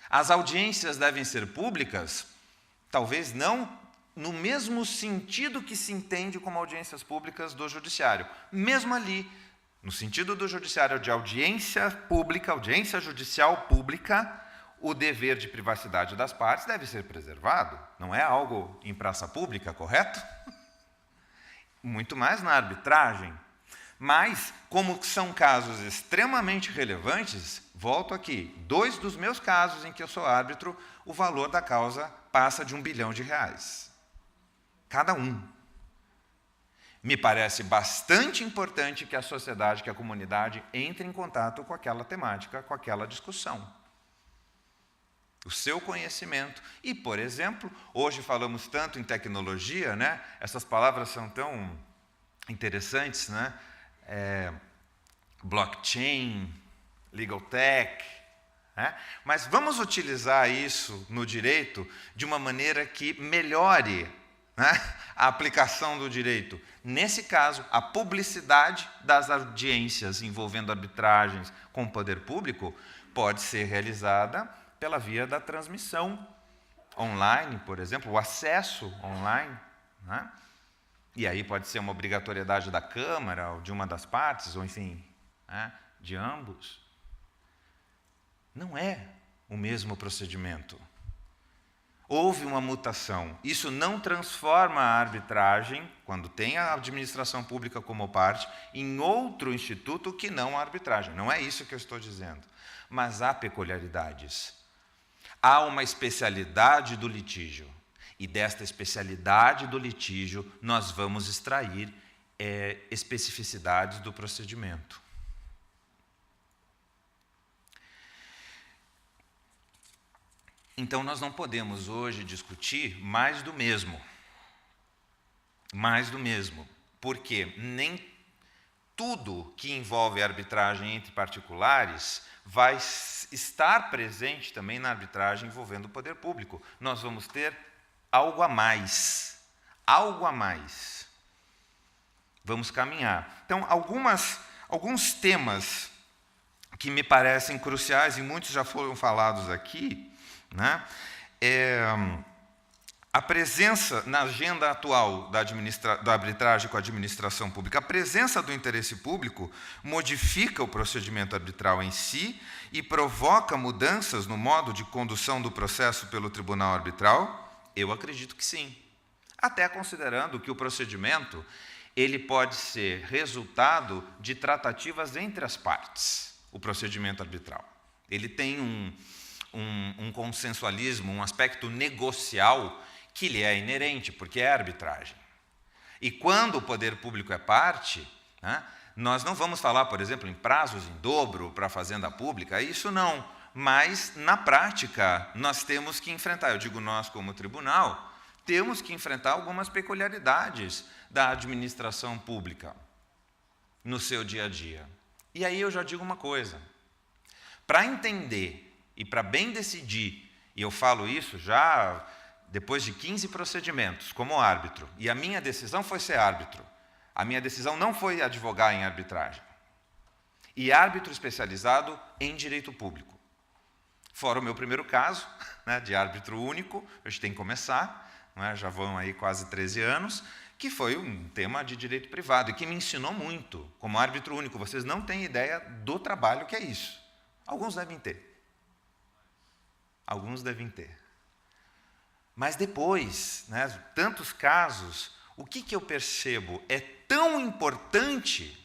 As audiências devem ser públicas, talvez não no mesmo sentido que se entende como audiências públicas do judiciário. Mesmo ali, no sentido do judiciário de audiência pública, audiência judicial pública, o dever de privacidade das partes deve ser preservado. Não é algo em praça pública, correto? Muito mais na arbitragem. Mas, como são casos extremamente relevantes, volto aqui. 2 dos meus casos em que eu sou árbitro, o valor da causa passa de R$1 bilhão. Cada um. Me parece bastante importante que a sociedade, que a comunidade entre em contato com aquela temática, com aquela discussão. O seu conhecimento. E, por exemplo, hoje falamos tanto em tecnologia, essas palavras são tão interessantes, blockchain, legal tech, mas vamos utilizar isso no direito de uma maneira que melhore a aplicação do direito. Nesse caso, a publicidade das audiências envolvendo arbitragens com o poder público pode ser realizada pela via da transmissão online, por exemplo, o acesso online. E aí pode ser uma obrigatoriedade da Câmara, ou de uma das partes, ou enfim, de ambos. Não é o mesmo procedimento. houve uma mutação. Isso não transforma a arbitragem, quando tem a administração pública como parte, em outro instituto que não a arbitragem. Não é isso que eu estou dizendo. Mas há peculiaridades. Há uma especialidade do litígio. E desta especialidade do litígio, nós vamos extrair especificidades do procedimento. Então, nós não podemos hoje discutir mais do mesmo. Mais do mesmo. Porque nem tudo que envolve arbitragem entre particulares vai estar presente também na arbitragem envolvendo o poder público. Nós vamos ter algo a mais. Algo a mais. Vamos caminhar. Então, alguns temas que me parecem cruciais, e muitos já foram falados aqui, né? A presença na agenda atual da arbitragem com a administração pública, a presença do interesse público modifica o procedimento arbitral em si e provoca mudanças no modo de condução do processo pelo tribunal arbitral? Eu acredito que sim. Até considerando que o procedimento ele pode ser resultado de tratativas entre as partes, o procedimento arbitral. Ele tem um consensualismo, um aspecto negocial que lhe é inerente, porque é arbitragem. E quando o poder público é parte, né, nós não vamos falar, por exemplo, em prazos em dobro para a fazenda pública, isso não. Mas, na prática, nós temos que enfrentar, eu digo nós como tribunal, temos que enfrentar algumas peculiaridades da administração pública no seu dia a dia. E aí eu já digo uma coisa, para entender e para bem decidir, e eu falo isso já depois de 15 procedimentos como árbitro, e a minha decisão foi ser árbitro, a minha decisão não foi advogar em arbitragem, e árbitro especializado em direito público. Fora o meu primeiro caso, né, de árbitro único, hoje tem que começar, né, já vão aí quase 13 anos, que foi um tema de direito privado, e que me ensinou muito, como árbitro único. Vocês não têm ideia do trabalho que é isso. Alguns devem ter. Alguns devem ter. Mas depois, né, tantos casos, o que eu percebo? É tão importante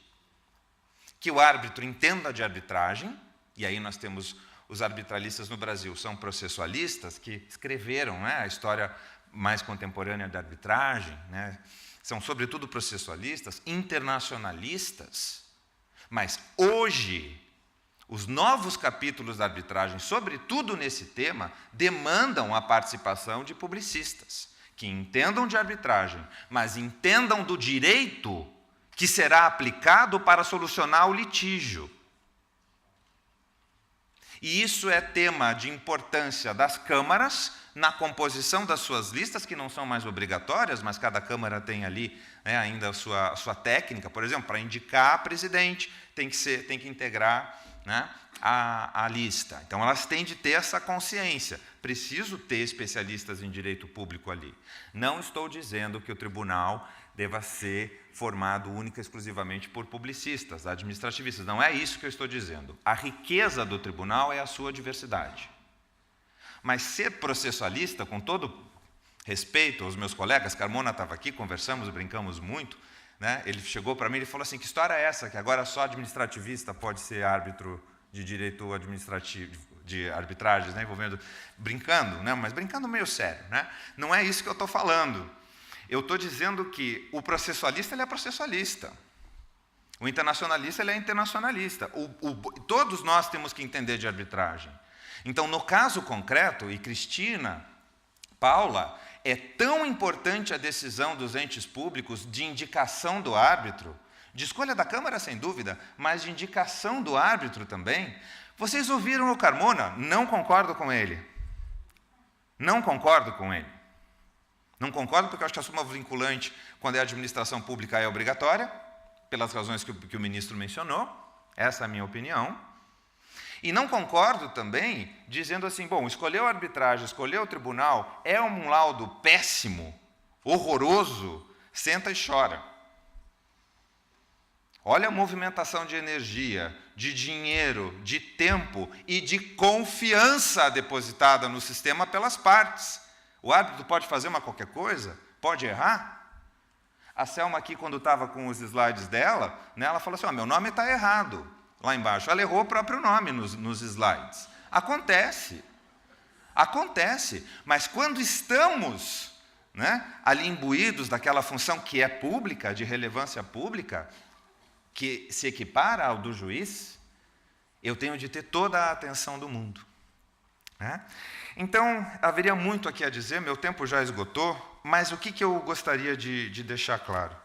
que o árbitro entenda de arbitragem, e aí nós temos os arbitralistas no Brasil, são processualistas que escreveram, né, a história mais contemporânea da arbitragem, né, são sobretudo processualistas, internacionalistas, mas hoje os novos capítulos da arbitragem, sobretudo nesse tema, demandam a participação de publicistas, que entendam de arbitragem, mas entendam do direito que será aplicado para solucionar o litígio. E isso é tema de importância das câmaras na composição das suas listas, que não são mais obrigatórias, mas cada câmara tem ali, né, ainda a sua técnica. Por exemplo, para indicar presidente, tem que integrar, né, a lista. Então, elas têm de ter essa consciência. Preciso ter especialistas em direito público ali. Não estou dizendo que o tribunal deva ser formado única e exclusivamente por publicistas, administrativistas. Não é isso que eu estou dizendo. A riqueza do tribunal é a sua diversidade. Mas ser processualista, com todo respeito aos meus colegas, Carmona estava aqui, conversamos, brincamos muito, né? Ele chegou para mim e falou assim, que história é essa, que agora só administrativista pode ser árbitro de direito administrativo, de arbitragens, né, envolvendo, brincando, né, mas brincando meio sério, né? Não é isso que eu estou falando. Eu estou dizendo que o processualista ele é processualista, o internacionalista ele é internacionalista, todos nós temos que entender de arbitragem. Então, no caso concreto, e Cristina, Paula, é tão importante a decisão dos entes públicos de indicação do árbitro, de escolha da Câmara, sem dúvida, mas de indicação do árbitro também. Vocês ouviram o Carmona? Não concordo com ele. Não concordo com ele. Não concordo porque eu acho que a súmula vinculante, quando é administração pública, é obrigatória, pelas razões que o ministro mencionou. Essa é a minha opinião. E não concordo também dizendo assim, bom, escolher a arbitragem, escolher o tribunal, é um laudo péssimo, horroroso, senta e chora. Olha a movimentação de energia, de dinheiro, de tempo e de confiança depositada no sistema pelas partes. O árbitro pode fazer uma qualquer coisa? Pode errar? A Selma aqui, quando estava com os slides dela, né, ela falou assim, meu nome está errado, lá embaixo. Ela errou o próprio nome nos slides. Acontece. Acontece. Mas quando estamos, né, ali imbuídos daquela função que é pública, de relevância pública, que se equipara ao do juiz, eu tenho de ter toda a atenção do mundo. Né? Então, haveria muito aqui a dizer, meu tempo já esgotou, mas o que eu gostaria de deixar claro?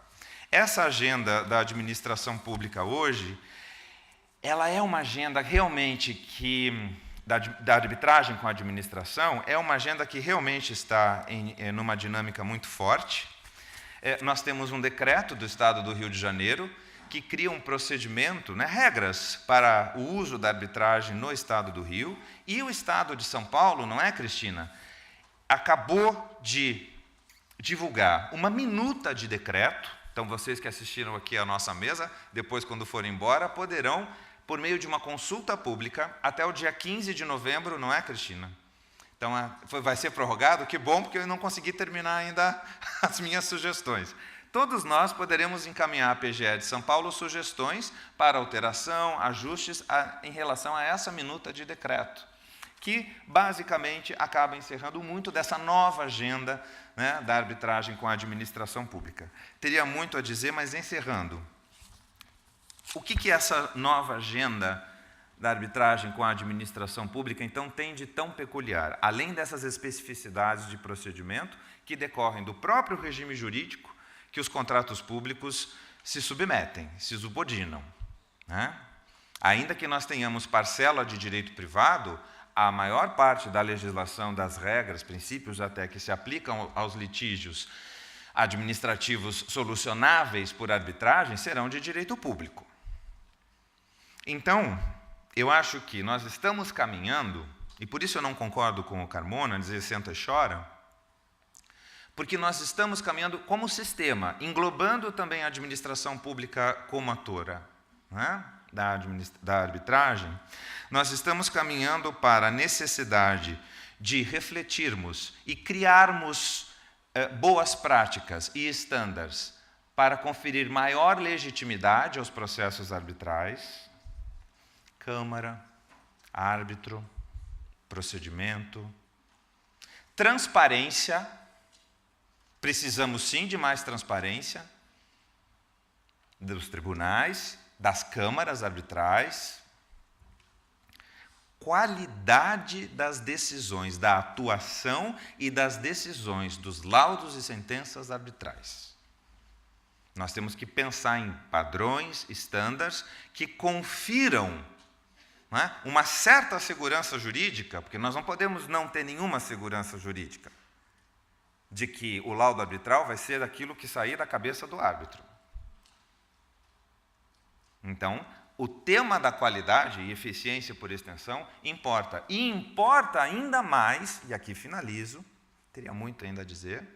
Essa agenda da administração pública hoje, ela é uma agenda realmente que, da arbitragem com a administração, é uma agenda que realmente está numa dinâmica muito forte. Nós temos um decreto do Estado do Rio de Janeiro, que cria um procedimento, né, regras para o uso da arbitragem no Estado do Rio, e o Estado de São Paulo, não é, Cristina? Acabou de divulgar uma minuta de decreto, então vocês que assistiram aqui à nossa mesa, depois quando forem embora, poderão, por meio de uma consulta pública, até o dia 15 de novembro, não é, Cristina? Então, vai ser prorrogado? Que bom, porque eu não consegui terminar ainda as minhas sugestões. Todos nós poderemos encaminhar à PGE de São Paulo sugestões para alteração, ajustes em relação a essa minuta de decreto, que basicamente acaba encerrando muito dessa nova agenda, né, da arbitragem com a administração pública. Teria muito a dizer, mas encerrando. O que essa nova agenda da arbitragem com a administração pública, então, tem de tão peculiar? Além dessas especificidades de procedimento que decorrem do próprio regime jurídico, que os contratos públicos se submetem, se subordinam. Né? Ainda que nós tenhamos parcela de direito privado, a maior parte da legislação, das regras, princípios até que se aplicam aos litígios administrativos solucionáveis por arbitragem serão de direito público. Então, eu acho que nós estamos caminhando, e por isso eu não concordo com o Carmona, dizer senta e chora, porque nós estamos caminhando como sistema, englobando também a administração pública como atora, né, da arbitragem. Nós estamos caminhando para a necessidade de refletirmos e criarmos boas práticas e estándares para conferir maior legitimidade aos processos arbitrais, Câmara, árbitro, procedimento, transparência. Precisamos, sim, de mais transparência dos tribunais, das câmaras arbitrais, qualidade das decisões, da atuação e das decisões, dos laudos e sentenças arbitrais. Nós temos que pensar em padrões, estándares, que confiram, né, uma certa segurança jurídica, porque nós não podemos não ter nenhuma segurança jurídica, de que o laudo arbitral vai ser aquilo que sair da cabeça do árbitro. Então, o tema da qualidade e eficiência por extensão importa. E importa ainda mais, e aqui finalizo, teria muito ainda a dizer,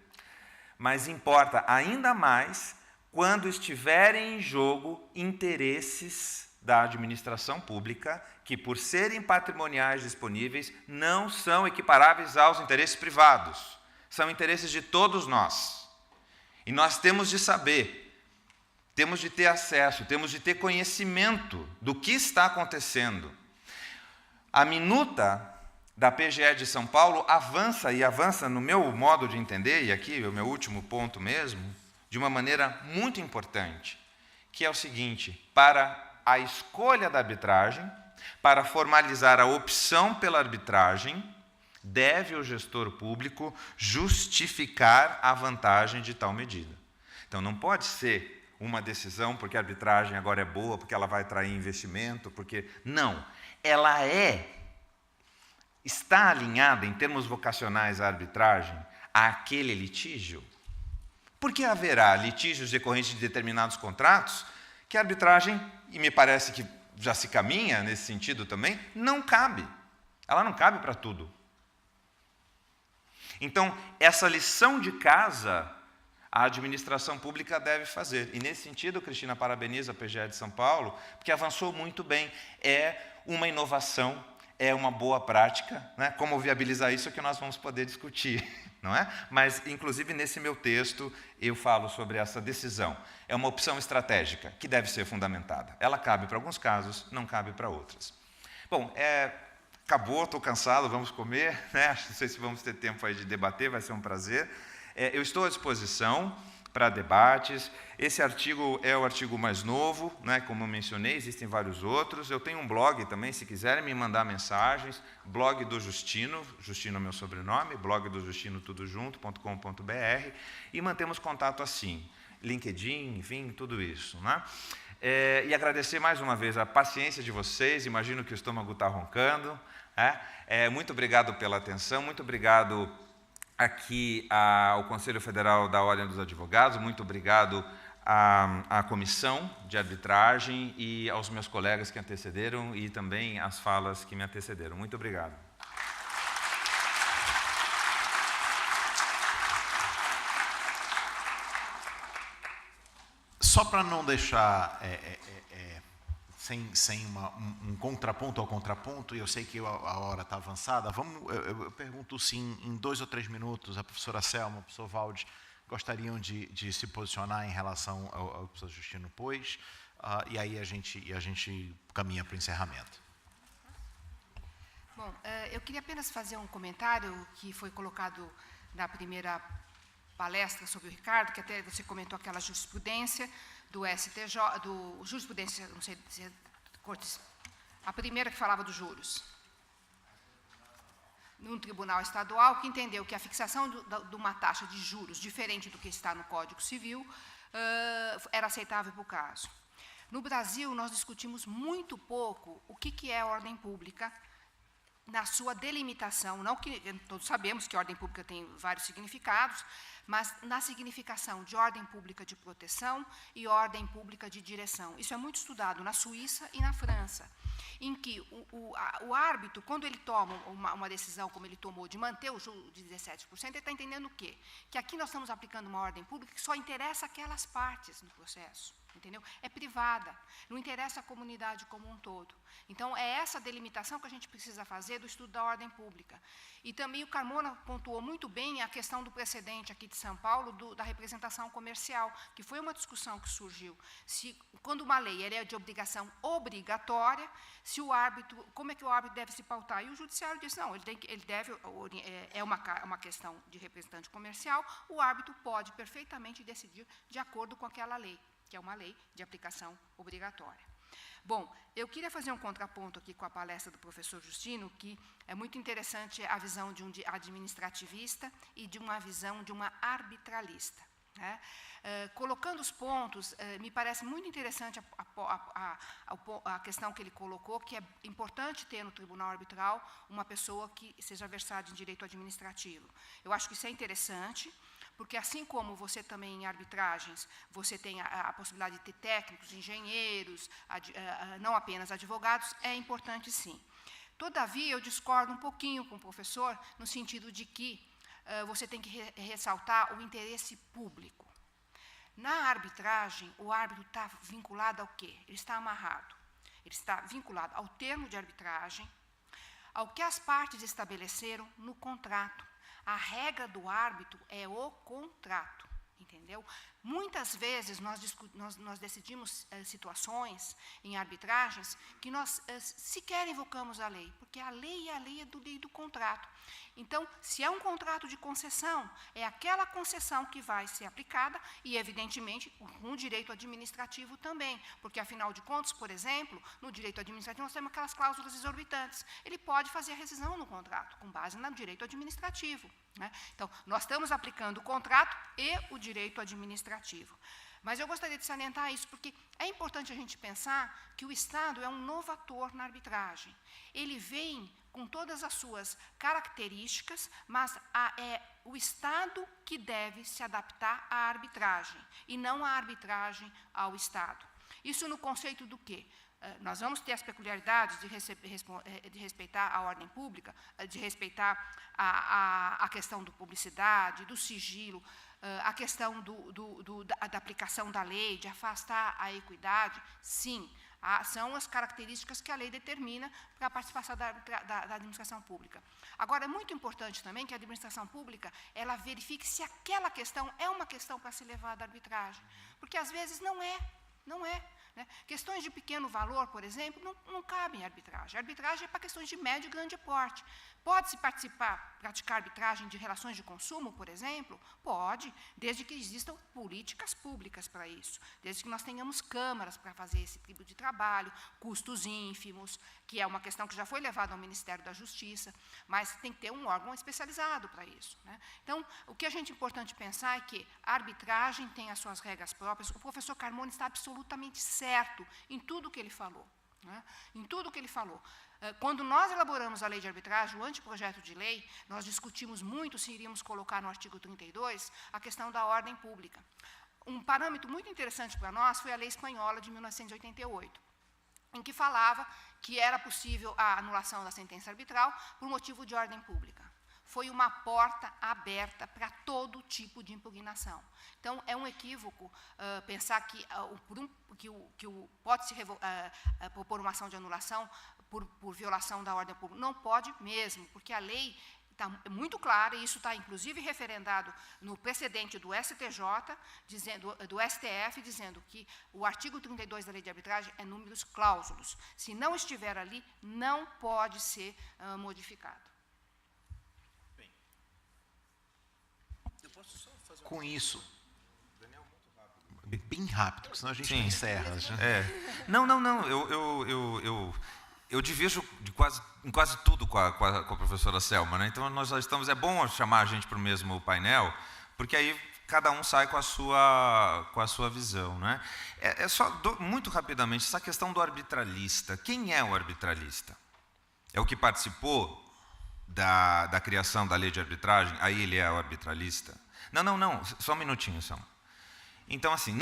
mas importa ainda mais quando estiverem em jogo interesses da administração pública, que por serem patrimoniais disponíveis, não são equiparáveis aos interesses privados. São interesses de todos nós. E nós temos de saber, temos de ter acesso, temos de ter conhecimento do que está acontecendo. A minuta da PGE de São Paulo avança, e avança no meu modo de entender, e aqui é o meu último ponto mesmo, de uma maneira muito importante, que é o seguinte: para a escolha da arbitragem, para formalizar a opção pela arbitragem, deve o gestor público justificar a vantagem de tal medida. Então, não pode ser uma decisão porque a arbitragem agora é boa, porque ela vai atrair investimento, porque... Não, ela está alinhada, em termos vocacionais, à arbitragem, àquele litígio. Porque haverá litígios decorrentes de determinados contratos que a arbitragem, e me parece que já se caminha nesse sentido também, não cabe. Ela não cabe para tudo. Então, essa lição de casa, a administração pública deve fazer. E, nesse sentido, Cristina, parabeniza a PGE de São Paulo, porque avançou muito bem. É uma inovação, é uma boa prática, né? Como viabilizar isso é que nós vamos poder discutir, não é? Mas, inclusive, nesse meu texto, eu falo sobre essa decisão. É uma opção estratégica que deve ser fundamentada. Ela cabe para alguns casos, não cabe para outros. Bom, acabou, estou cansado, vamos comer, né? Não sei se vamos ter tempo aí de debater, vai ser um prazer. Eu estou à disposição para debates. Esse artigo é o artigo mais novo, né? Como eu mencionei, existem vários outros. Eu tenho um blog também, se quiserem me mandar mensagens, blog do Justino, Justino é meu sobrenome, blog do Justino tudojunto.com.br, e mantemos contato assim, LinkedIn, enfim, tudo isso, né? E agradecer mais uma vez a paciência de vocês, imagino que o estômago está roncando, né? Muito obrigado pela atenção, muito obrigado aqui ao Conselho Federal da Ordem dos Advogados, muito obrigado à Comissão de Arbitragem e aos meus colegas que antecederam e também às falas que me antecederam. Muito obrigado. Só para não deixar sem um contraponto ao contraponto, e eu sei que a hora está avançada, eu pergunto se em 2 ou 3 minutos a professora Selma, o professor Valde, gostariam de se posicionar em relação ao professor Justino Pois, e aí a gente caminha para o encerramento. Bom, eu queria apenas fazer um comentário que foi colocado na primeira palestra sobre o Ricardo, que até você comentou aquela jurisprudência do STJ, jurisprudência, não sei se é Cortes, a primeira que falava dos juros, num tribunal estadual que entendeu que a fixação de uma taxa de juros diferente do que está no Código Civil era aceitável para o caso. No Brasil, nós discutimos muito pouco o que é ordem pública, na sua delimitação, não que todos sabemos que ordem pública tem vários significados, mas na significação de ordem pública de proteção e ordem pública de direção. Isso é muito estudado na Suíça e na França, em que o árbitro, quando ele toma uma decisão, como ele tomou, de manter o juro de 17%, ele está entendendo o quê? Que aqui nós estamos aplicando uma ordem pública que só interessa aquelas partes no processo, entendeu? É privada, não interessa a comunidade como um todo. Então, é essa delimitação que a gente precisa fazer do estudo da ordem pública. E também o Carmona pontuou muito bem a questão do precedente aqui de São Paulo, da representação comercial, que foi uma discussão que surgiu. Quando uma lei é de obrigação obrigatória, se o árbitro, como é que o árbitro deve se pautar? E o judiciário disse, não, ele deve, é uma questão de representante comercial, o árbitro pode perfeitamente decidir de acordo com aquela lei, que é uma lei de aplicação obrigatória. Bom, eu queria fazer um contraponto aqui com a palestra do professor Justino, que é muito interessante a visão de um administrativista e de uma visão de uma arbitralista, né? Colocando os pontos, me parece muito interessante a questão que ele colocou, que é importante ter no tribunal arbitral uma pessoa que seja versada em direito administrativo. Eu acho que isso é interessante, porque assim como você também em arbitragens, você tem a possibilidade de ter técnicos, engenheiros, não apenas advogados, é importante sim. Todavia, eu discordo um pouquinho com o professor, no sentido de que você tem que ressaltar o interesse público. Na arbitragem, o árbitro está vinculado ao quê? Ele está amarrado. Ele está vinculado ao termo de arbitragem, ao que as partes estabeleceram no contrato. A regra do árbitro é o contrato, entendeu? Muitas vezes nós decidimos situações em arbitragens que nós sequer invocamos a lei, porque a lei é do contrato. Então, se é um contrato de concessão, é aquela concessão que vai ser aplicada e, evidentemente, com o direito administrativo também, porque, afinal de contas, por exemplo, no direito administrativo nós temos aquelas cláusulas exorbitantes. Ele pode fazer a rescisão no contrato, com base no direito administrativo, né? Então, nós estamos aplicando o contrato e o direito administrativo. Mas eu gostaria de salientar isso, porque é importante a gente pensar que o Estado é um novo ator na arbitragem. Ele vem com todas as suas características, mas é o Estado que deve se adaptar à arbitragem, e não a arbitragem ao Estado. Isso no conceito do quê? Nós vamos ter as peculiaridades de respeitar a ordem pública, de respeitar a questão da publicidade, do sigilo, a questão da aplicação da lei, de afastar a equidade. Sim, São as características que a lei determina para a participação da administração pública. Agora, é muito importante também que a administração pública ela verifique se aquela questão é uma questão para se levar à arbitragem, porque às vezes não é. Né? Questões de pequeno valor, por exemplo, não cabem em arbitragem. A arbitragem é para questões de médio e grande porte. Pode-se praticar arbitragem de relações de consumo, por exemplo? Pode, desde que existam políticas públicas para isso, desde que nós tenhamos câmaras para fazer esse tipo de trabalho, custos ínfimos, que é uma questão que já foi levada ao Ministério da Justiça, mas tem que ter um órgão especializado para isso. Né? Então, o que a gente é importante pensar é que a arbitragem tem as suas regras próprias. O professor Carmona está absolutamente certo em tudo o que ele falou. Né? Em tudo o que ele falou. Quando nós elaboramos a lei de arbitragem, o anteprojeto de lei, nós discutimos muito se iríamos colocar no artigo 32 a questão da ordem pública. Um parâmetro muito interessante para nós foi a lei espanhola de 1988, em que falava que era possível a anulação da sentença arbitral por motivo de ordem pública. Foi uma porta aberta para todo tipo de impugnação. Então, é um equívoco pensar que pode-se propor uma ação de anulação por violação da ordem pública. Não pode mesmo, porque a lei está muito clara, e isso está inclusive referendado no precedente do STJ, do STF, dizendo que o artigo 32 da lei de arbitragem é números clausulos. Se não estiver ali, não pode ser modificado. Com isso, bem rápido, porque senão a gente não encerra. Não. Eu divirjo em quase tudo com a professora Selma, né? Então nós já estamos. É bom chamar a gente para o mesmo painel, porque aí cada um sai com a sua visão, né? Muito rapidamente, essa questão do arbitralista. Quem é o arbitralista? É o que participou da criação da lei de arbitragem? Aí ele é o arbitralista? Não, só um minutinho, Sam. Então, assim,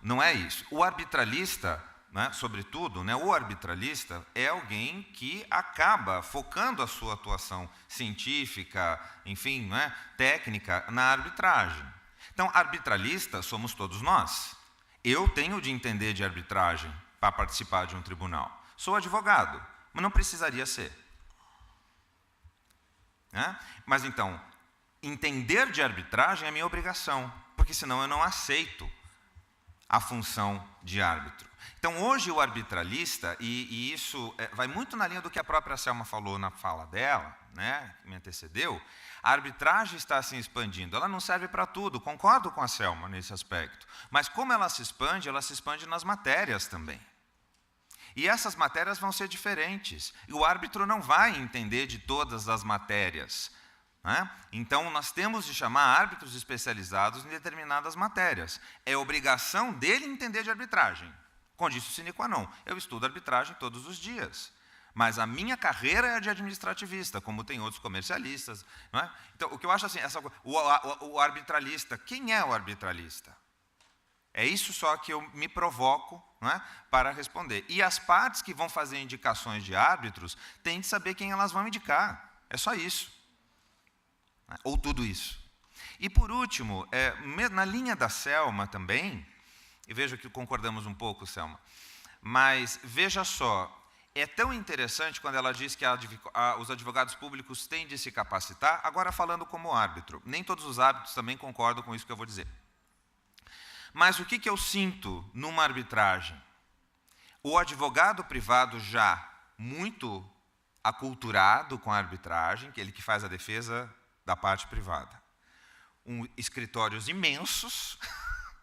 não é isso. O arbitralista, né, sobretudo, né, o arbitralista é alguém que acaba focando a sua atuação científica, enfim, né, técnica, na arbitragem. Então, arbitralista somos todos nós. Eu tenho de entender de arbitragem para participar de um tribunal. Sou advogado, mas não precisaria ser. Né? Mas, então, entender de arbitragem é minha obrigação, porque senão eu não aceito a função de árbitro. Então, hoje o arbitralista, e isso vai muito na linha do que a própria Selma falou na fala dela, né, que me antecedeu, a arbitragem está se expandindo. Ela não serve para tudo, concordo com a Selma nesse aspecto, mas como ela se expande nas matérias também. E essas matérias vão ser diferentes, e o árbitro não vai entender de todas as matérias. Né? Então, nós temos de chamar árbitros especializados em determinadas matérias. É obrigação dele entender de arbitragem. Conditio sine qua non. Eu estudo arbitragem todos os dias. Mas a minha carreira é de administrativista, como tem outros comercialistas. Não é? Então, o que eu acho assim, o arbitralista, quem é o arbitralista? É isso só que eu me provoco, não é, para responder. E as partes que vão fazer indicações de árbitros têm de saber quem elas vão indicar. É só isso. Ou tudo isso. E, por último, na linha da Selma também, e vejo que concordamos um pouco, Selma, mas veja só, é tão interessante quando ela diz que os advogados públicos têm de se capacitar, agora falando como árbitro. Nem todos os árbitros também concordam com isso que eu vou dizer. Mas o que eu sinto numa arbitragem? O advogado privado já muito aculturado com a arbitragem, ele que faz a defesa da parte privada. Escritórios imensos,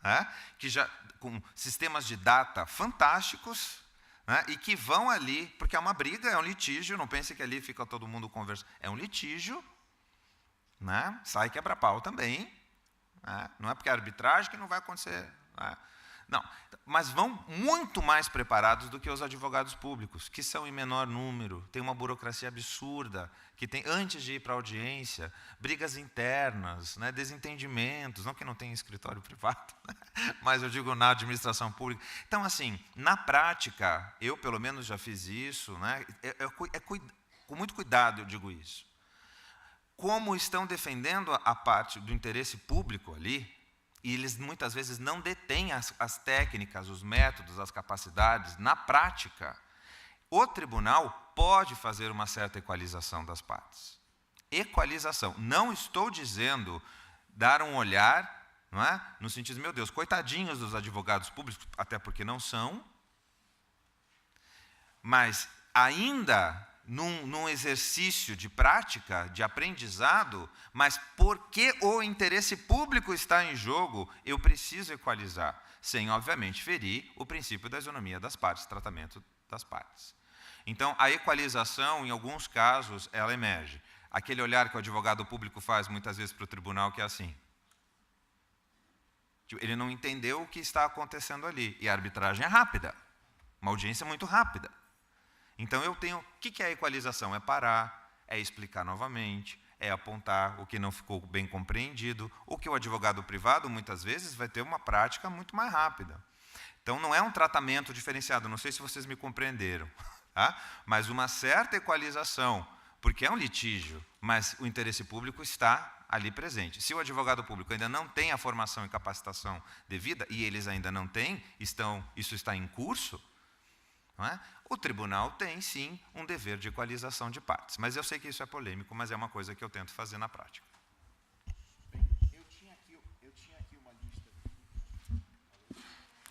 né, que já, com sistemas de data fantásticos, né, e que vão ali, porque é uma briga, é um litígio, não pense que ali fica todo mundo conversando. É um litígio, né, sai quebra-pau também. Né, não é porque é arbitragem que não vai acontecer. Né, não, mas vão muito mais preparados do que os advogados públicos, que são em menor número, tem uma burocracia absurda, que tem, antes de ir para a audiência, brigas internas, né, desentendimentos, não que não tenha escritório privado, né, mas eu digo na administração pública. Então, assim, na prática, eu pelo menos já fiz isso, né, com muito cuidado eu digo isso. Como estão defendendo a parte do interesse público ali, e eles muitas vezes não detêm as técnicas, os métodos, as capacidades na prática, o tribunal pode fazer uma certa equalização das partes. Equalização. Não estou dizendo dar um olhar, não é? No sentido de, meu Deus, coitadinhos dos advogados públicos, até porque não são, mas ainda num exercício de prática, de aprendizado, mas porque o interesse público está em jogo, eu preciso equalizar, sem, obviamente, ferir o princípio da isonomia das partes, tratamento das partes. Então, a equalização, em alguns casos, ela emerge. Aquele olhar que o advogado público faz, muitas vezes, para o tribunal, que é assim. Ele não entendeu o que está acontecendo ali. E a arbitragem é rápida. Uma audiência muito rápida. Então, eu tenho... O que é a equalização? É parar, é explicar novamente, é apontar o que não ficou bem compreendido. O que o advogado privado, muitas vezes, vai ter uma prática muito mais rápida. Então, não é um tratamento diferenciado. Não sei se vocês me compreenderam. Tá? Mas uma certa equalização, porque é um litígio, mas o interesse público está ali presente. Se o advogado público ainda não tem a formação e capacitação devida, e eles ainda não têm, isso está em curso, não é? O tribunal tem, sim, um dever de equalização de partes. Mas eu sei que isso é polêmico, mas é uma coisa que eu tento fazer na prática.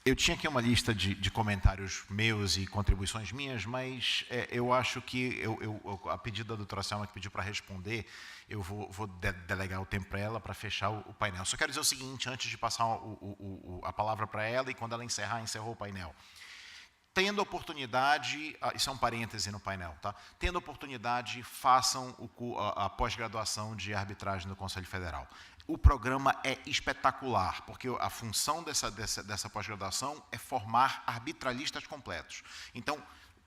Eu tinha aqui uma lista de comentários meus e contribuições minhas, mas eu acho que, a pedido da doutora Selma, que pediu para responder, eu vou delegar o tempo para ela para fechar o painel. Só quero dizer o seguinte, antes de passar a palavra para ela, e quando ela encerrou o painel. Tendo oportunidade, isso é um parêntese no painel, tá? Tendo oportunidade, façam a pós-graduação de arbitragem no Conselho Federal. O programa é espetacular, porque a função dessa pós-graduação é formar arbitralistas completos. Então,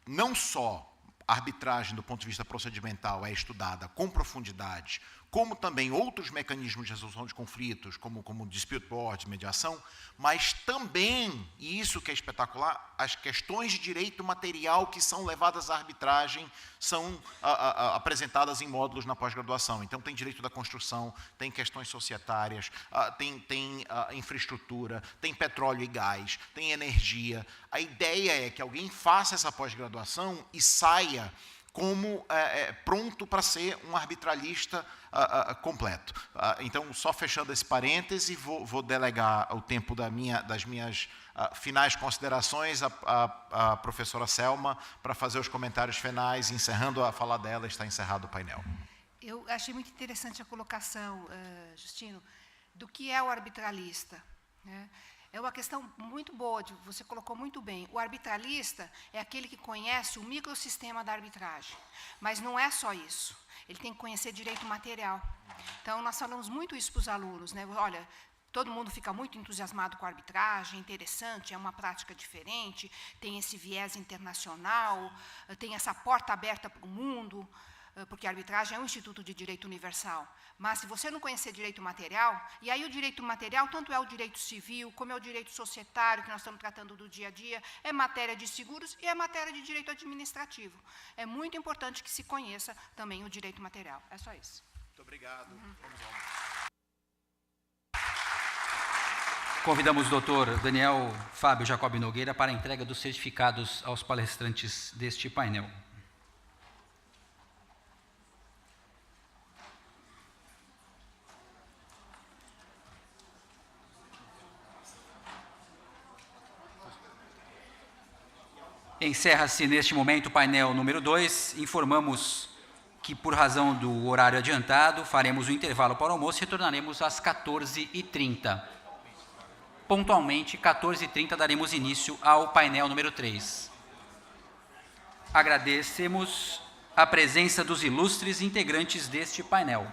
não só a arbitragem do ponto de vista procedimental é estudada com profundidade, como também outros mecanismos de resolução de conflitos, como dispute board, mediação, mas também, e isso que é espetacular, as questões de direito material que são levadas à arbitragem são apresentadas em módulos na pós-graduação. Então, tem direito da construção, tem questões societárias, tem infraestrutura, tem petróleo e gás, tem energia. A ideia é que alguém faça essa pós-graduação e saia como pronto para ser um arbitralista completo. Então, só fechando esse parêntese, vou delegar o tempo das minhas finais considerações à professora Selma para fazer os comentários finais. Encerrando a fala dela, está encerrado o painel. Eu achei muito interessante a colocação, Justino, do que é o arbitralista, né? É uma questão muito boa, você colocou muito bem. O arbitralista é aquele que conhece o microsistema da arbitragem. Mas não é só isso. Ele tem que conhecer direito material. Então, nós falamos muito isso para os alunos, né? Olha, todo mundo fica muito entusiasmado com a arbitragem, interessante, é uma prática diferente, tem esse viés internacional, tem essa porta aberta para o mundo, porque a arbitragem é um instituto de direito universal. Mas, se você não conhecer direito material, e aí o direito material, tanto é o direito civil, como é o direito societário, que nós estamos tratando do dia a dia, é matéria de seguros e é matéria de direito administrativo. É muito importante que se conheça também o direito material. É só isso. Muito obrigado. Vamos Convidamos o doutor Daniel Fábio Jacob Nogueira para a entrega dos certificados aos palestrantes deste painel. Encerra-se neste momento o painel número 2. Informamos que, por razão do horário adiantado, faremos um intervalo para o almoço e retornaremos às 14h30. Pontualmente, 14h30, daremos início ao painel número 3. Agradecemos a presença dos ilustres integrantes deste painel.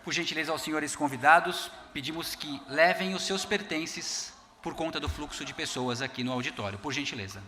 Por gentileza aos senhores convidados, pedimos que levem os seus pertences por conta do fluxo de pessoas aqui no auditório. Por gentileza.